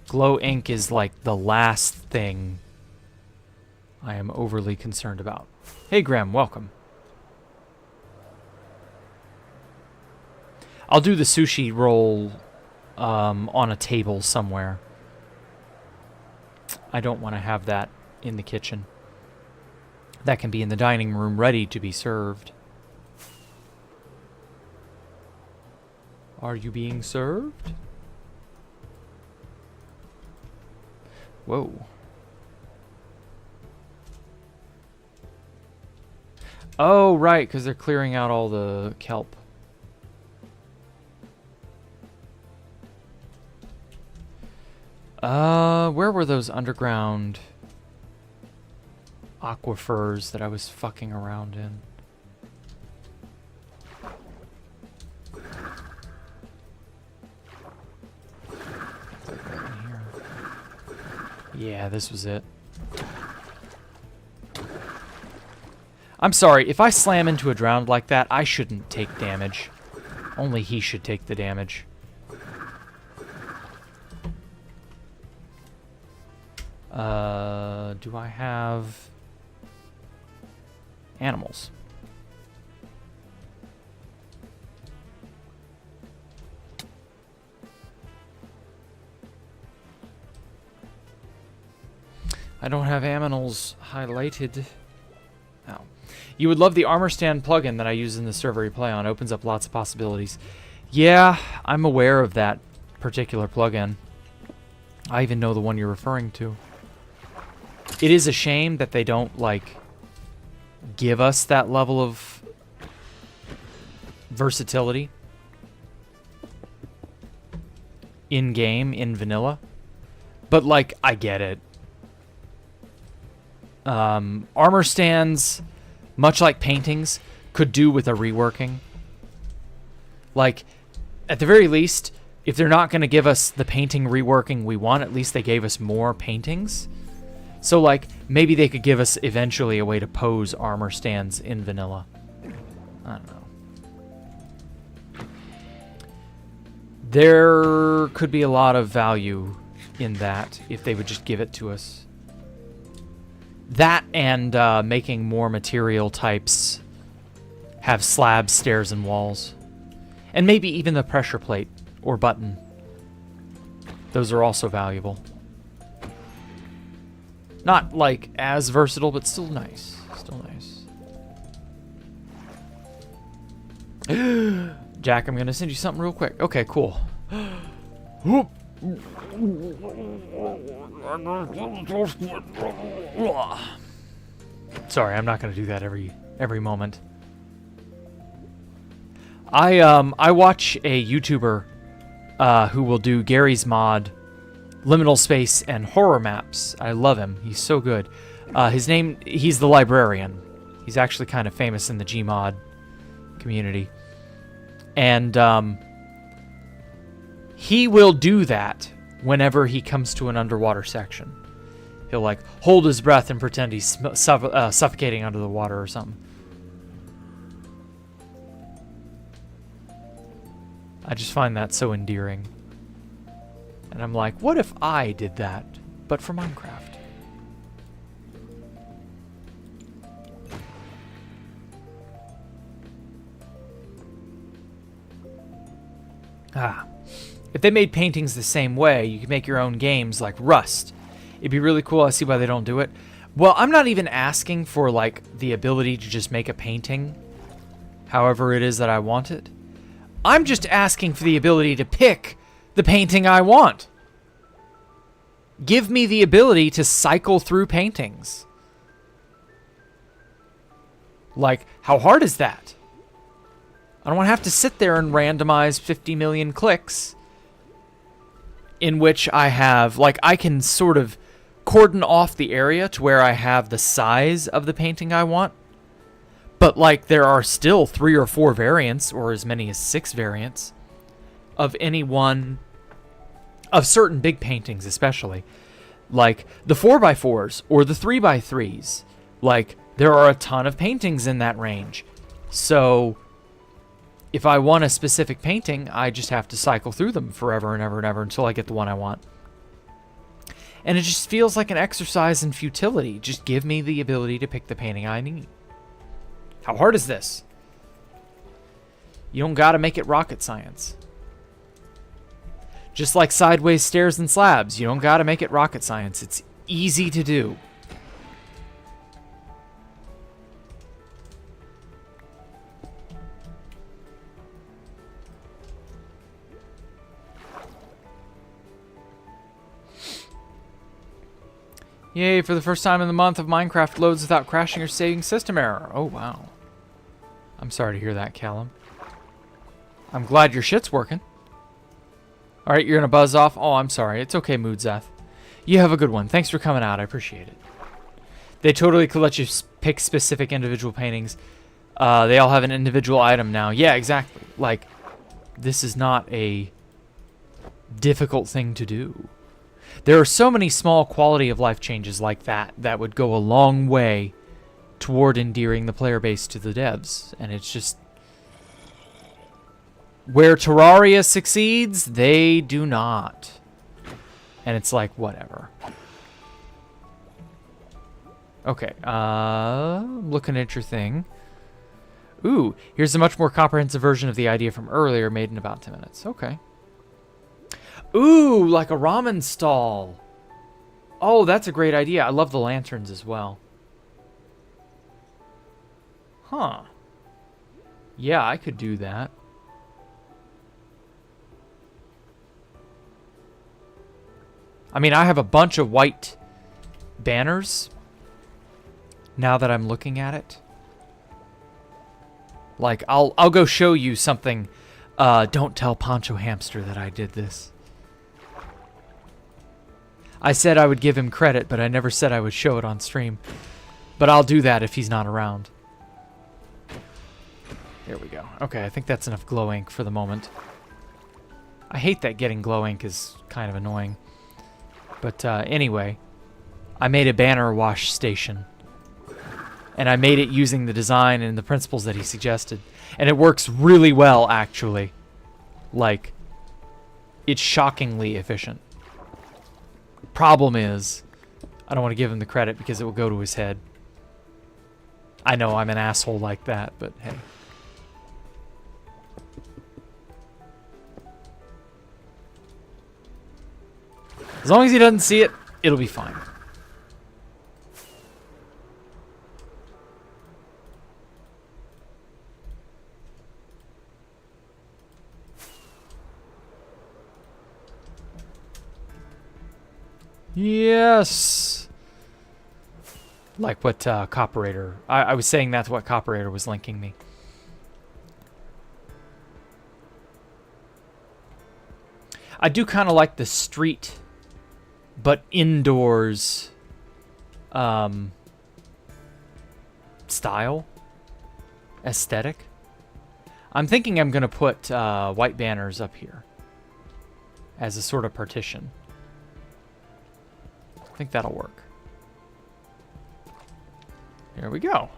Glow ink is like the last thing I am overly concerned about. Hey, Graham, welcome. I'll do the sushi roll on a table somewhere. I don't want to have that in the kitchen. That can be in the dining room ready to be served. Are you being served? Whoa. Oh, right, because they're clearing out all the kelp. Where were those underground aquifers that I was fucking around in? Yeah, this was it. I'm sorry, if I slam into a drowned like that, I shouldn't take damage. Only he should take the damage. Do I have animals? I don't have animals highlighted. Oh. You would love the armor stand plugin that I use in the server you play on. Opens up lots of possibilities. Yeah, I'm aware of that particular plugin. I even know the one you're referring to. It is a shame that they don't, like, give us that level of versatility. in-game, in vanilla. But, like, I get it. Armor stands, much like paintings, could do with a reworking. Like, at the very least, if they're not going to give us the painting reworking we want, at least they gave us more paintings. So, like, maybe they could give us eventually a way to pose armor stands in vanilla. I don't know. There could be a lot of value in that if they would just give it to us. That and making more material types have slabs, stairs, and walls. And maybe even the pressure plate or button. Those are also valuable. Not, like, as versatile, but still nice. Still nice. Jack, I'm going to send you something real quick. Okay, cool. Sorry, I'm not going to do that every moment. I watch a YouTuber who will do Gary's Mod, liminal space, and horror maps. I love him. He's so good. He's the librarian. He's actually kind of famous in the Gmod community. And he will do that whenever he comes to an underwater section. He'll, like, hold his breath and pretend he's suffocating under the water or something. I just find that so endearing. And I'm like, what if I did that, but for Minecraft? If they made paintings the same way, you could make your own games like Rust. It'd be really cool. I see why they don't do it. Well, I'm not even asking for, like, the ability to just make a painting however it is that I want it. I'm just asking for the ability to pick the painting I want. Give me the ability to cycle through paintings. Like, how hard is that? I don't want to have to sit there and randomize 50 million clicks in which I have, like, I can sort of cordon off the area to where I have the size of the painting I want. But, like, there are still 3 or 4 variants, or as many as 6 variants, of any one, of certain big paintings especially. Like, the 4x4s, or the 3x3s. Like, there are a ton of paintings in that range. So, if I want a specific painting, I just have to cycle through them forever and ever and ever until I get the one I want. And it just feels like an exercise in futility. Just give me the ability to pick the painting I need. How hard is this? You don't gotta make it rocket science. Just like sideways stairs and slabs, you don't gotta make it rocket science. It's easy to do. Yay, for the first time in the month of Minecraft loads without crashing or saving system error. Oh, wow. I'm sorry to hear that, Callum. I'm glad your shit's working. Alright, you're gonna buzz off. Oh, I'm sorry. It's okay, Moodzeth. You have a good one. Thanks for coming out. I appreciate it. They totally could let you pick specific individual paintings. They all have an individual item now. Yeah, exactly. Like, this is not a difficult thing to do. There are so many small quality of life changes like that that would go a long way toward endearing the player base to the devs. And it's just, where Terraria succeeds, they do not. And it's like, whatever. Okay, I'm looking at your thing. Ooh, here's a much more comprehensive version of the idea from earlier, made in about 10 minutes. Okay. Ooh, like a ramen stall. Oh, that's a great idea. I love the lanterns as well. Huh. Yeah, I could do that. I mean, I have a bunch of white banners now that I'm looking at it. Like, I'll go show you something. Don't tell Poncho Hamster that I did this. I said I would give him credit, but I never said I would show it on stream. But I'll do that if he's not around. There we go. Okay, I think that's enough glow ink for the moment. I hate that getting glow ink is kind of annoying. But anyway, I made a banner wash station. And I made it using the design and the principles that he suggested. And it works really well, actually. Like, it's shockingly efficient. Problem is, I don't want to give him the credit because it will go to his head. I know I'm an asshole like that, but hey. As long as he doesn't see it, it'll be fine. Yes! Like what Copperator... I was saying that's what Copperator was linking me. I do kind of like the street, but indoors style, aesthetic. I'm thinking I'm going to put white banners up here as a sort of partition. I think that'll work. There we go.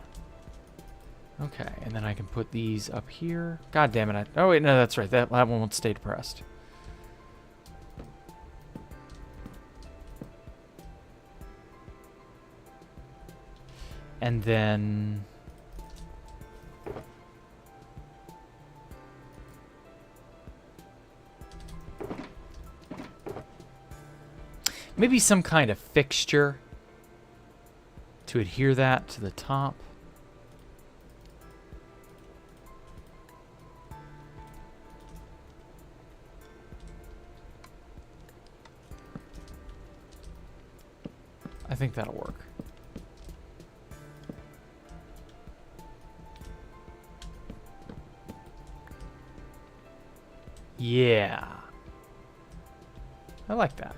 Okay, and then I can put these up here. God damn it. Oh, wait, no, that's right. That one won't stay depressed. And then... maybe some kind of fixture to adhere that to the top. I think that'll work. Yeah. I like that.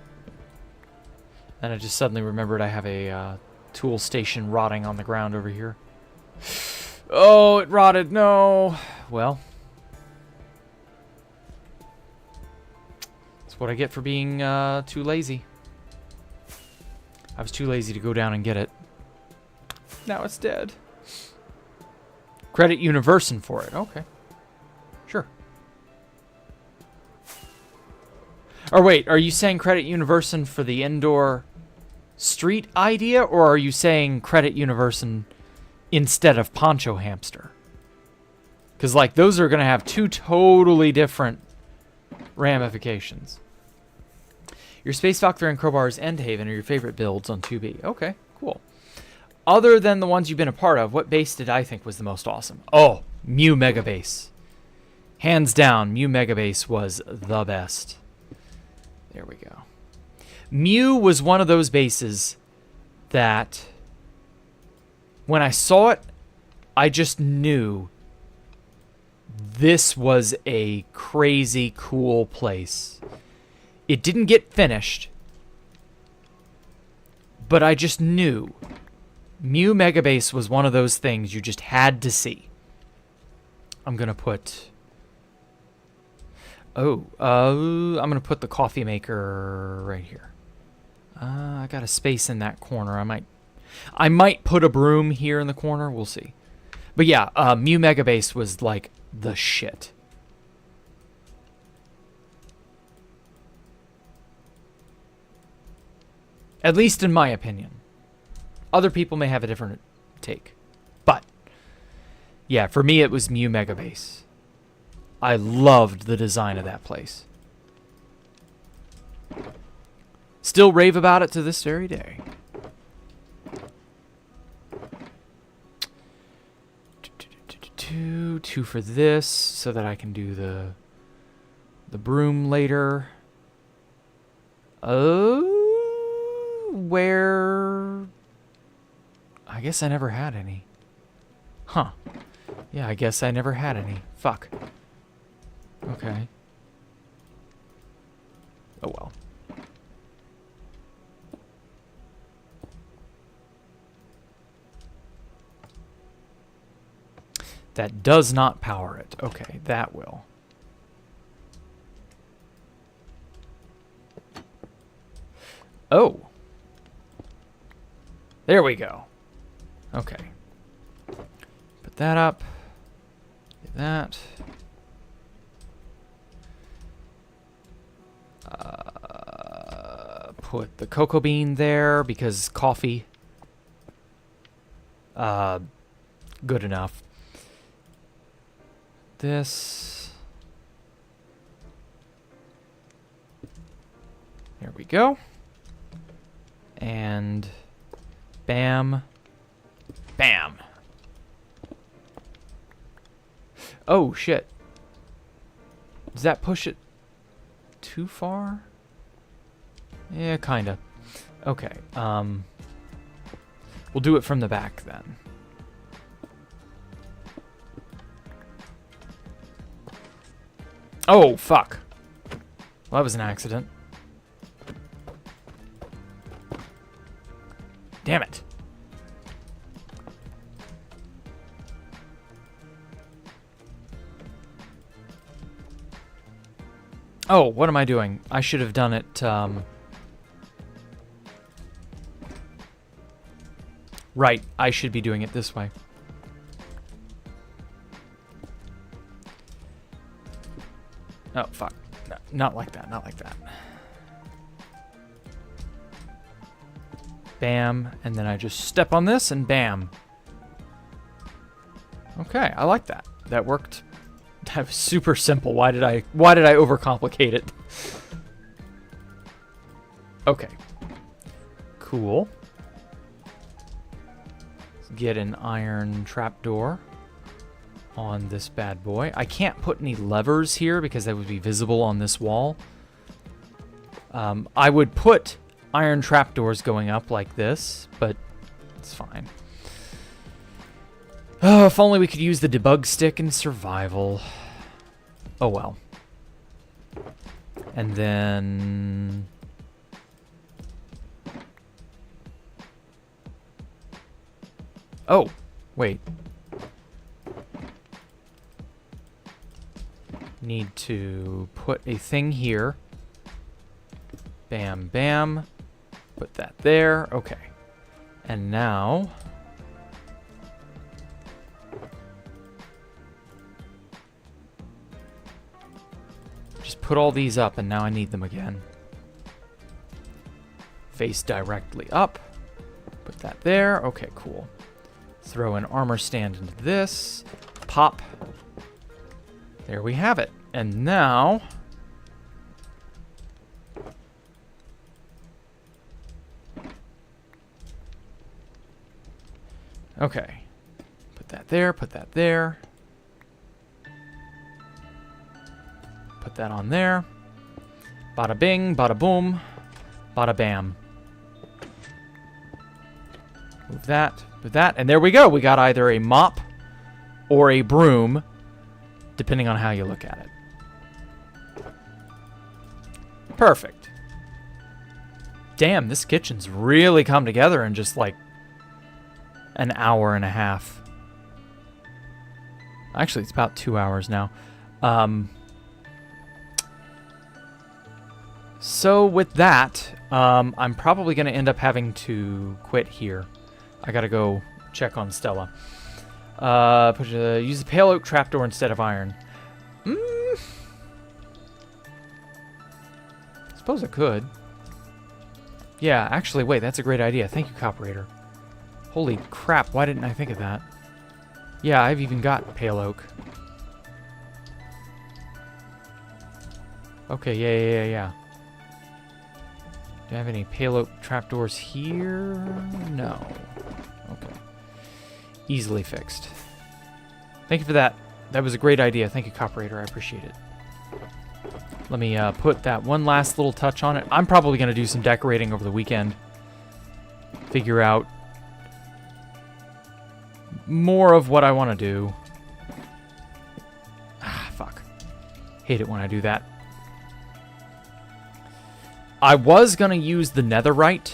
And I just suddenly remembered I have a tool station rotting on the ground over here. Oh, it rotted. No. Well. That's what I get for being too lazy. I was too lazy to go down and get it. Now it's dead. Credit Universin for it. Okay. Sure. Or wait, are you saying credit Universin for the indoor street idea, or are you saying credit Universin instead of Poncho Hamster? Because, like, those are going to have two totally different ramifications. Your Space Valkyrie and Crowbar's Endhaven are your favorite builds on 2B. Okay, cool. Other than the ones you've been a part of, what base did I think was the most awesome? Oh, Mew Mega Base. Hands down, Mew Mega Base was the best. There we go. Mew was one of those bases that when I saw it, I just knew this was a crazy cool place. It didn't get finished, but I just knew Mew Mega Base was one of those things you just had to see. I'm going to put... oh, I'm going to put the coffee maker right here. I got a space in that corner. I might put a broom here in the corner. We'll see. But yeah, Mew Mega Base was like the shit. At least in my opinion. Other people may have a different take. But yeah, for me it was Mew Mega Base. I loved the design of that place. Still rave about it to this very day. Two for this, so that I can do the broom later. Oh, where? I guess I never had any. Huh. Yeah, I guess I never had any. Fuck. Okay. Oh well. That does not power it. Okay, that will. Oh. There we go. Okay. Put that up. Get that. Put the cocoa bean there because coffee. Good enough. This. There we go. And bam. Bam. Oh, shit. Does that push it too far? Yeah, kinda. Okay, we'll do it from the back then. Oh, fuck. Well, that was an accident. Damn it. Oh, what am I doing? I should have done it, Right, I should be doing it this way. Oh, fuck. No, not like that, not like that. Bam, and then I just step on this and bam. Okay, I like that. That worked. That was super simple. Why did I overcomplicate it? Okay. Cool. Let's get an iron trapdoor on this bad boy. I can't put any levers here because they would be visible on this wall. I would put iron trapdoors going up like this, but it's fine. Oh, if only we could use the debug stick in survival. Oh well. And then... Oh, wait. Need to put a thing here. Bam, bam. Put that there. Okay. And now... just put all these up, and now I need them again. Face directly up. Put that there. Okay, cool. Throw an armor stand into this. Pop. There we have it. And now... okay. Put that there, put that there. Put that on there. Bada bing, bada boom, bada bam. Move that, and there we go. We got either a mop or a broom, depending on how you look at it. Perfect. Damn, this kitchen's really come together in just like an hour and a half. Actually, it's about 2 hours now. So with that, I'm probably going to end up having to quit here. I gotta go check on Stella. Use the pale oak trapdoor instead of iron. Suppose I could. Yeah, actually, wait, that's a great idea. Thank you, Coperator. Holy crap, why didn't I think of that? Yeah, I've even got pale oak. Okay, yeah. Do I have any pale oak trapdoors here? No. Okay. Easily fixed. Thank you for that. That was a great idea. Thank you, Coperator. I appreciate it. Let me put that one last little touch on it. I'm probably going to do some decorating over the weekend. Figure out more of what I want to do. Ah, fuck. Hate it when I do that. I was going to use the netherite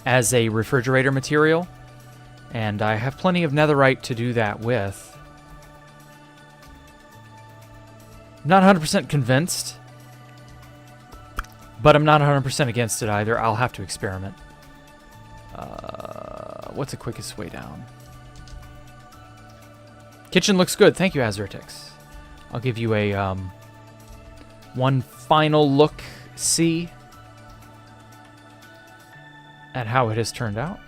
as a refrigerator material, And I have plenty of netherite to do that with. Not 100% convinced, but I'm not 100% against it either. I'll have to experiment. What's the quickest way down? Kitchen looks good. Thank you, Azertix. I'll give you a one final look see at how it has turned out.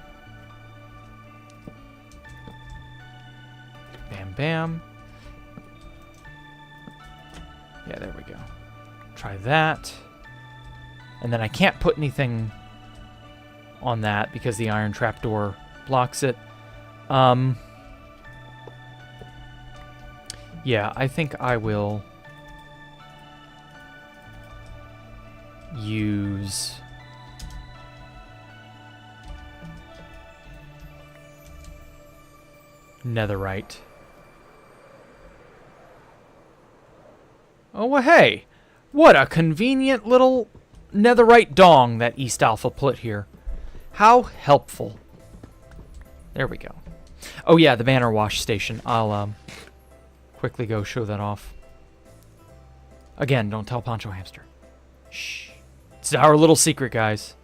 Bam, bam. Yeah, there we go. Try that. And then I can't put anything on that because the iron trapdoor blocks it. Yeah, I think I will use netherite. Oh, well, hey, what a convenient little netherite dong that EastAlpha put here. How helpful. There we go. Oh, yeah, the banner wash station. I'll quickly go show that off. Again, don't tell Poncho Hamster. Shh. It's our little secret, guys.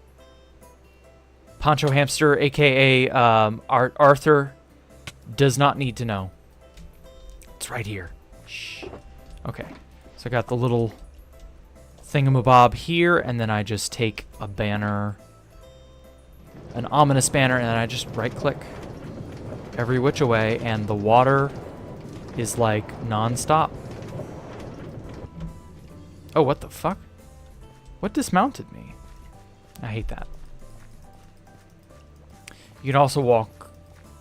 Poncho Hamster, a.k.a. Arthur, does not need to know. It's right here. Shh. Okay. So I got the little thingamabob here, and then I just take a banner, an ominous banner, and then I just right-click every which way, and the water is like non-stop. Oh, what the fuck? What dismounted me? I hate that. You can also walk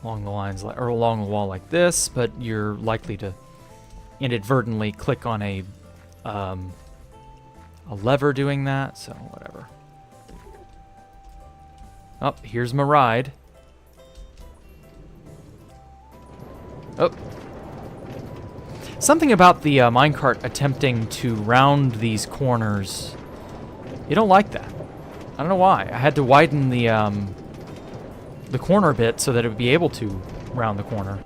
along the lines or along the wall like this, but you're likely to inadvertently click on a lever doing that, so whatever. Oh, here's my ride. Oh. Something about the minecart attempting to round these corners. You don't like that. I don't know why. I had to widen the corner a bit so that it would be able to round the corner.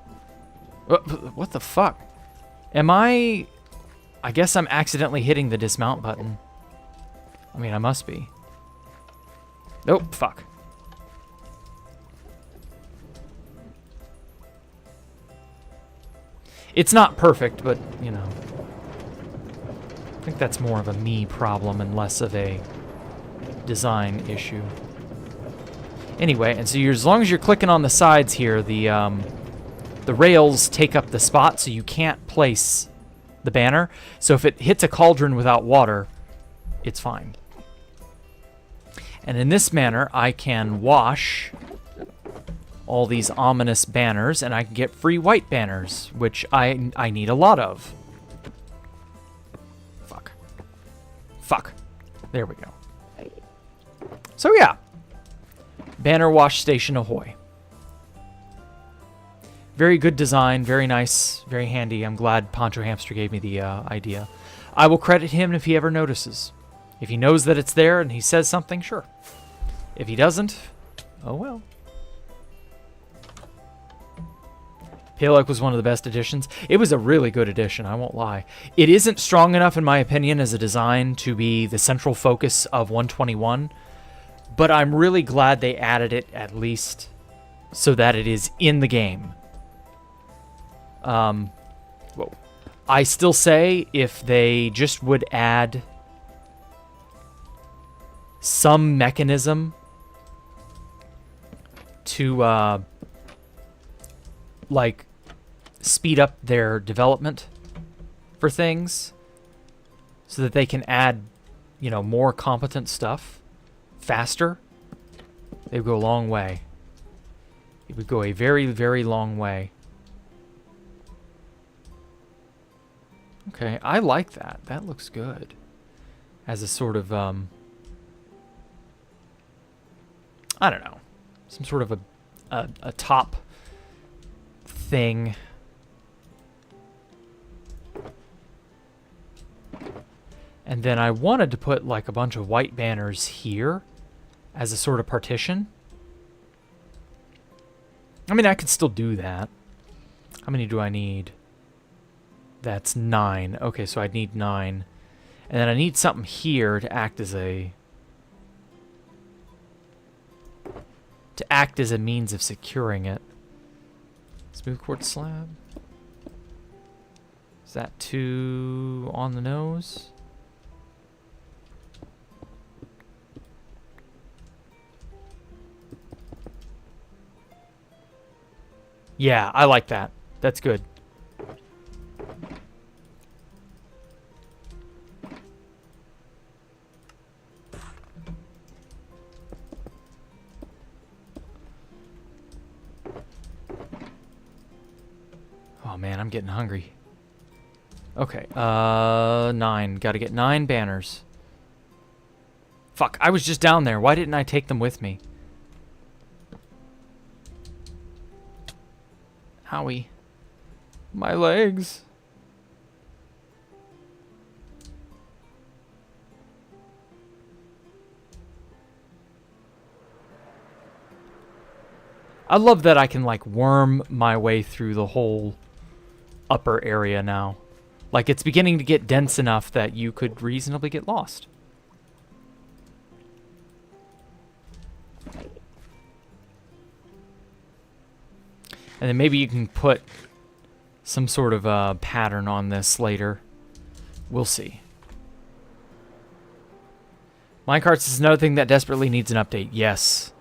What the fuck? Am I guess I'm accidentally hitting the dismount button. I mean, I must be. Oh, fuck. It's not perfect, but, you know. I think that's more of a me problem and less of a design issue. Anyway, and so as long as you're clicking on the sides here, the rails take up the spot, so you can't place the banner. So if it hits a cauldron without water, it's fine. And in this manner, I can wash all these ominous banners, and I can get free white banners, which I need a lot of. Fuck. Fuck. There we go. So yeah. Banner wash station ahoy. Very good design, very nice, very handy. I'm glad Poncho Hamster gave me the idea. I will credit him if he ever notices. If he knows that it's there and he says something, sure. If he doesn't, oh well. Phillip was one of the best additions. It was a really good addition, I won't lie. It isn't strong enough, in my opinion, as a design to be the central focus of 121, but I'm really glad they added it at least so that it is in the game. Whoa. I still say if they just would add some mechanism to, like, speed up their development for things so that they can add, you know, more competent stuff faster, they would go a long way. It would go a very, very long way. Okay, I like that. That looks good. As a sort of, I don't know, some sort of a top thing. And then I wanted to put like a bunch of white banners here as a sort of partition. I mean, I could still do that. How many do I need? That's 9. Okay, so I'd need 9. And then I need something here to act as a... means of securing it. Smooth quartz slab. Is that too on the nose? Yeah, I like that. That's good. Oh man, I'm getting hungry. Okay, 9. Gotta get 9 banners. Fuck, I was just down there. Why didn't I take them with me? Howie. My legs. I love that I can, like, worm my way through the whole upper area now. Like, it's beginning to get dense enough that you could reasonably get lost. And then maybe you can put some sort of pattern on this later. We'll see. Minecarts is another thing that desperately needs an update. Yes.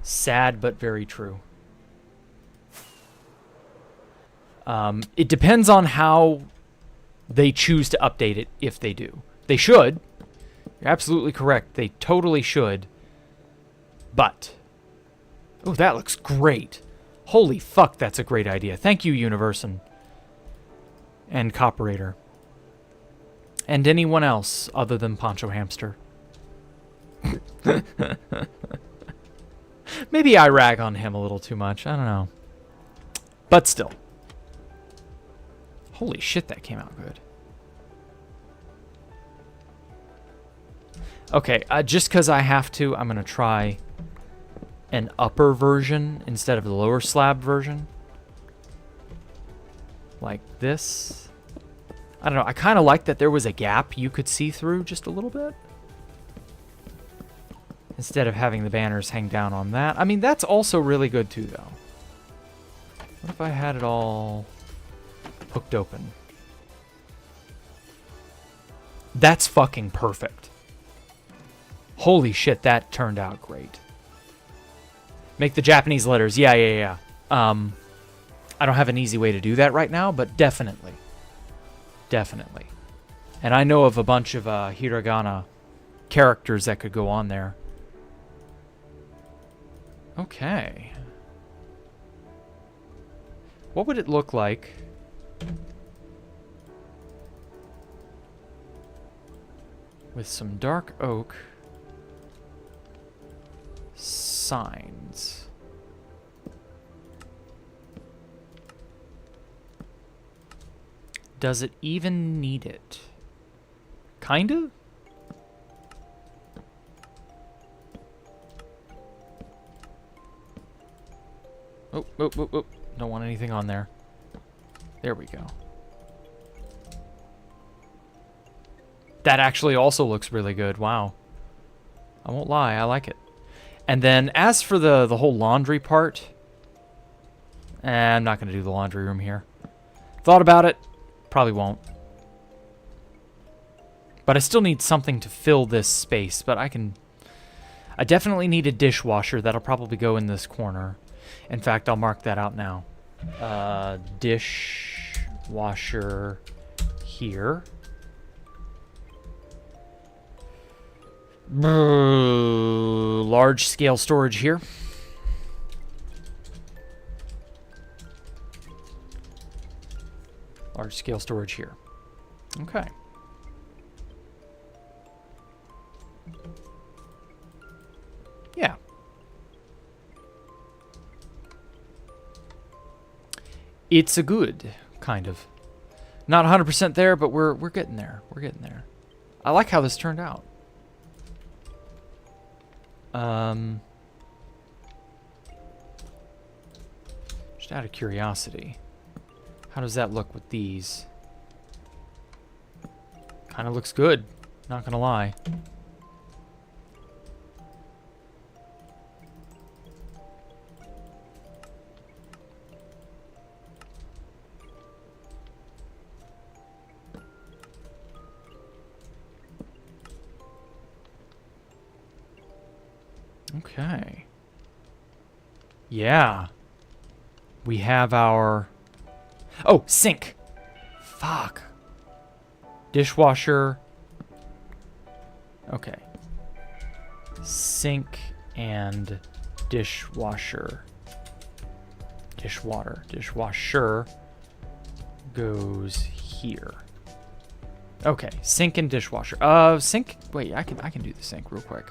Sad, but very true. It depends on how they choose to update it, if they do. They should. You're absolutely correct. They totally should. But... oh, that looks great. Holy fuck, that's a great idea. Thank you, Universon. And Copperator. And anyone else other than Poncho Hamster. Maybe I rag on him a little too much. I don't know. But still. Holy shit, that came out good. Okay, just because I have to, I'm going to try an upper version instead of the lower slab version. Like this. I don't know. I kind of like that there was a gap you could see through just a little bit. Instead of having the banners hang down on that. I mean, that's also really good too, though. What if I had it all hooked open? That's fucking perfect. Holy shit, that turned out great. Make the Japanese letters. Yeah. I don't have an easy way to do that right now, but definitely. Definitely. And I know of a bunch of hiragana characters that could go on there. Okay. What would it look like with some dark oak signs? Does it even need it? Kinda? Oh. Don't want anything on there. There we go. That actually also looks really good. Wow. I won't lie, I like it. And then as for the whole laundry part, I'm not going to do the laundry room here. Thought about it. Probably won't. But I still need something to fill this space. But I definitely need a dishwasher. That'll probably go in this corner. In fact, I'll mark that out now. Dishwasher here. Large scale storage here. Large scale storage here. Okay. Yeah. It's a good, kind of. Not 100% there, but we're getting there. We're getting there. I like how this turned out. Just out of curiosity. How does that look with these? Kind of looks good, not gonna lie. Okay. Yeah. We have our... Oh, sink! Fuck. Dishwasher. Okay. Sink and dishwasher. Dishwasher goes here. Okay, sink and dishwasher. Sink. Wait, I can do the sink real quick.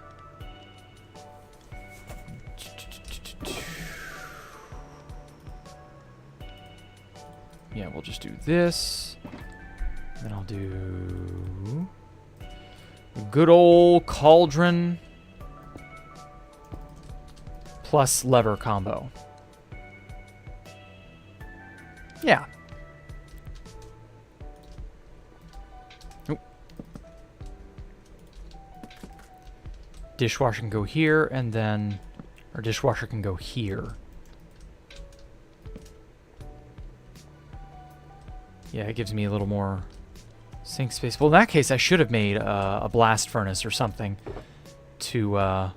Yeah, we'll just do this. Then I'll do good old cauldron plus lever combo. Yeah. Oop. Dishwasher can go here, and then our dishwasher can go here. Yeah, it gives me a little more sink space. Well, in that case, I should have made a blast furnace or something to...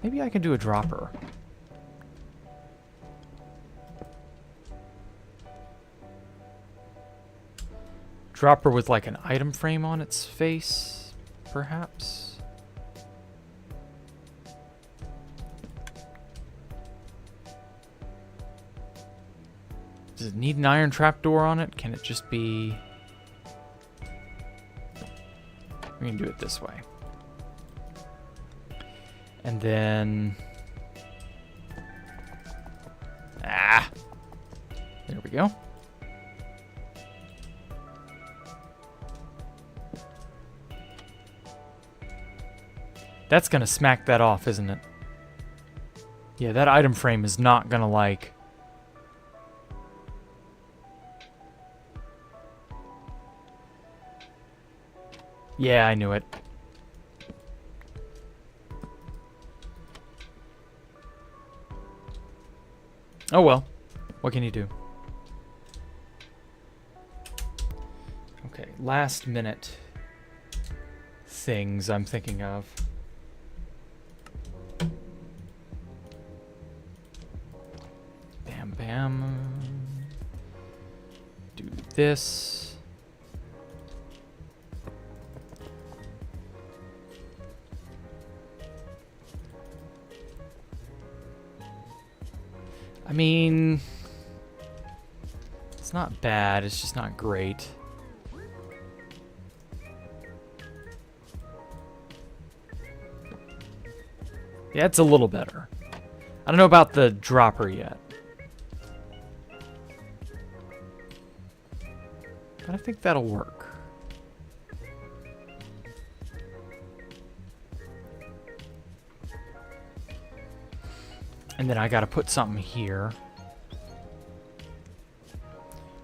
Maybe I can do a dropper. Dropper with like an item frame on its face, perhaps? Does it need an iron trapdoor on it? Can it just be... We can do it this way. And then... Ah! There we go. That's gonna smack that off, isn't it? Yeah, that item frame is not gonna like... Yeah, I knew it. Oh well. What can you do? Okay, last minute things I'm thinking of. Bam, bam. Do this. I mean, it's not bad, it's just not great. Yeah, it's a little better. I don't know about the dropper yet. But I think that'll work. And then I gotta put something here.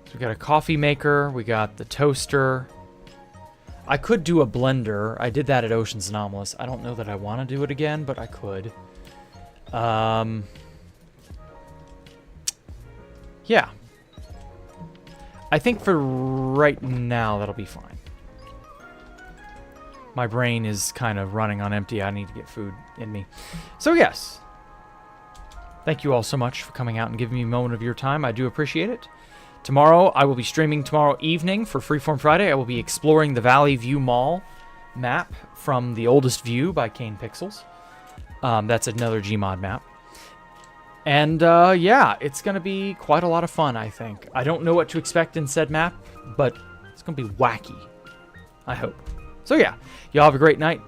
So we got a coffee maker, we got the toaster. I could do a blender. I did that at Ocean's Anomalous. I don't know that I want to do it again, but I could. Yeah. I think for right now, that'll be fine. My brain is kind of running on empty. I need to get food in me. So yes. Thank you all so much for coming out and giving me a moment of your time. I do appreciate it. Tomorrow, I will be streaming tomorrow evening for Freeform Friday. I will be exploring the Valley View Mall map from The Oldest View by Kane Pixels. That's another Gmod map. And yeah, it's going to be quite a lot of fun, I think. I don't know what to expect in said map, but it's going to be wacky. I hope. So yeah, y'all have a great night.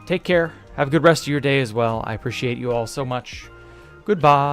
Take care. Have a good rest of your day as well. I appreciate you all so much. Goodbye.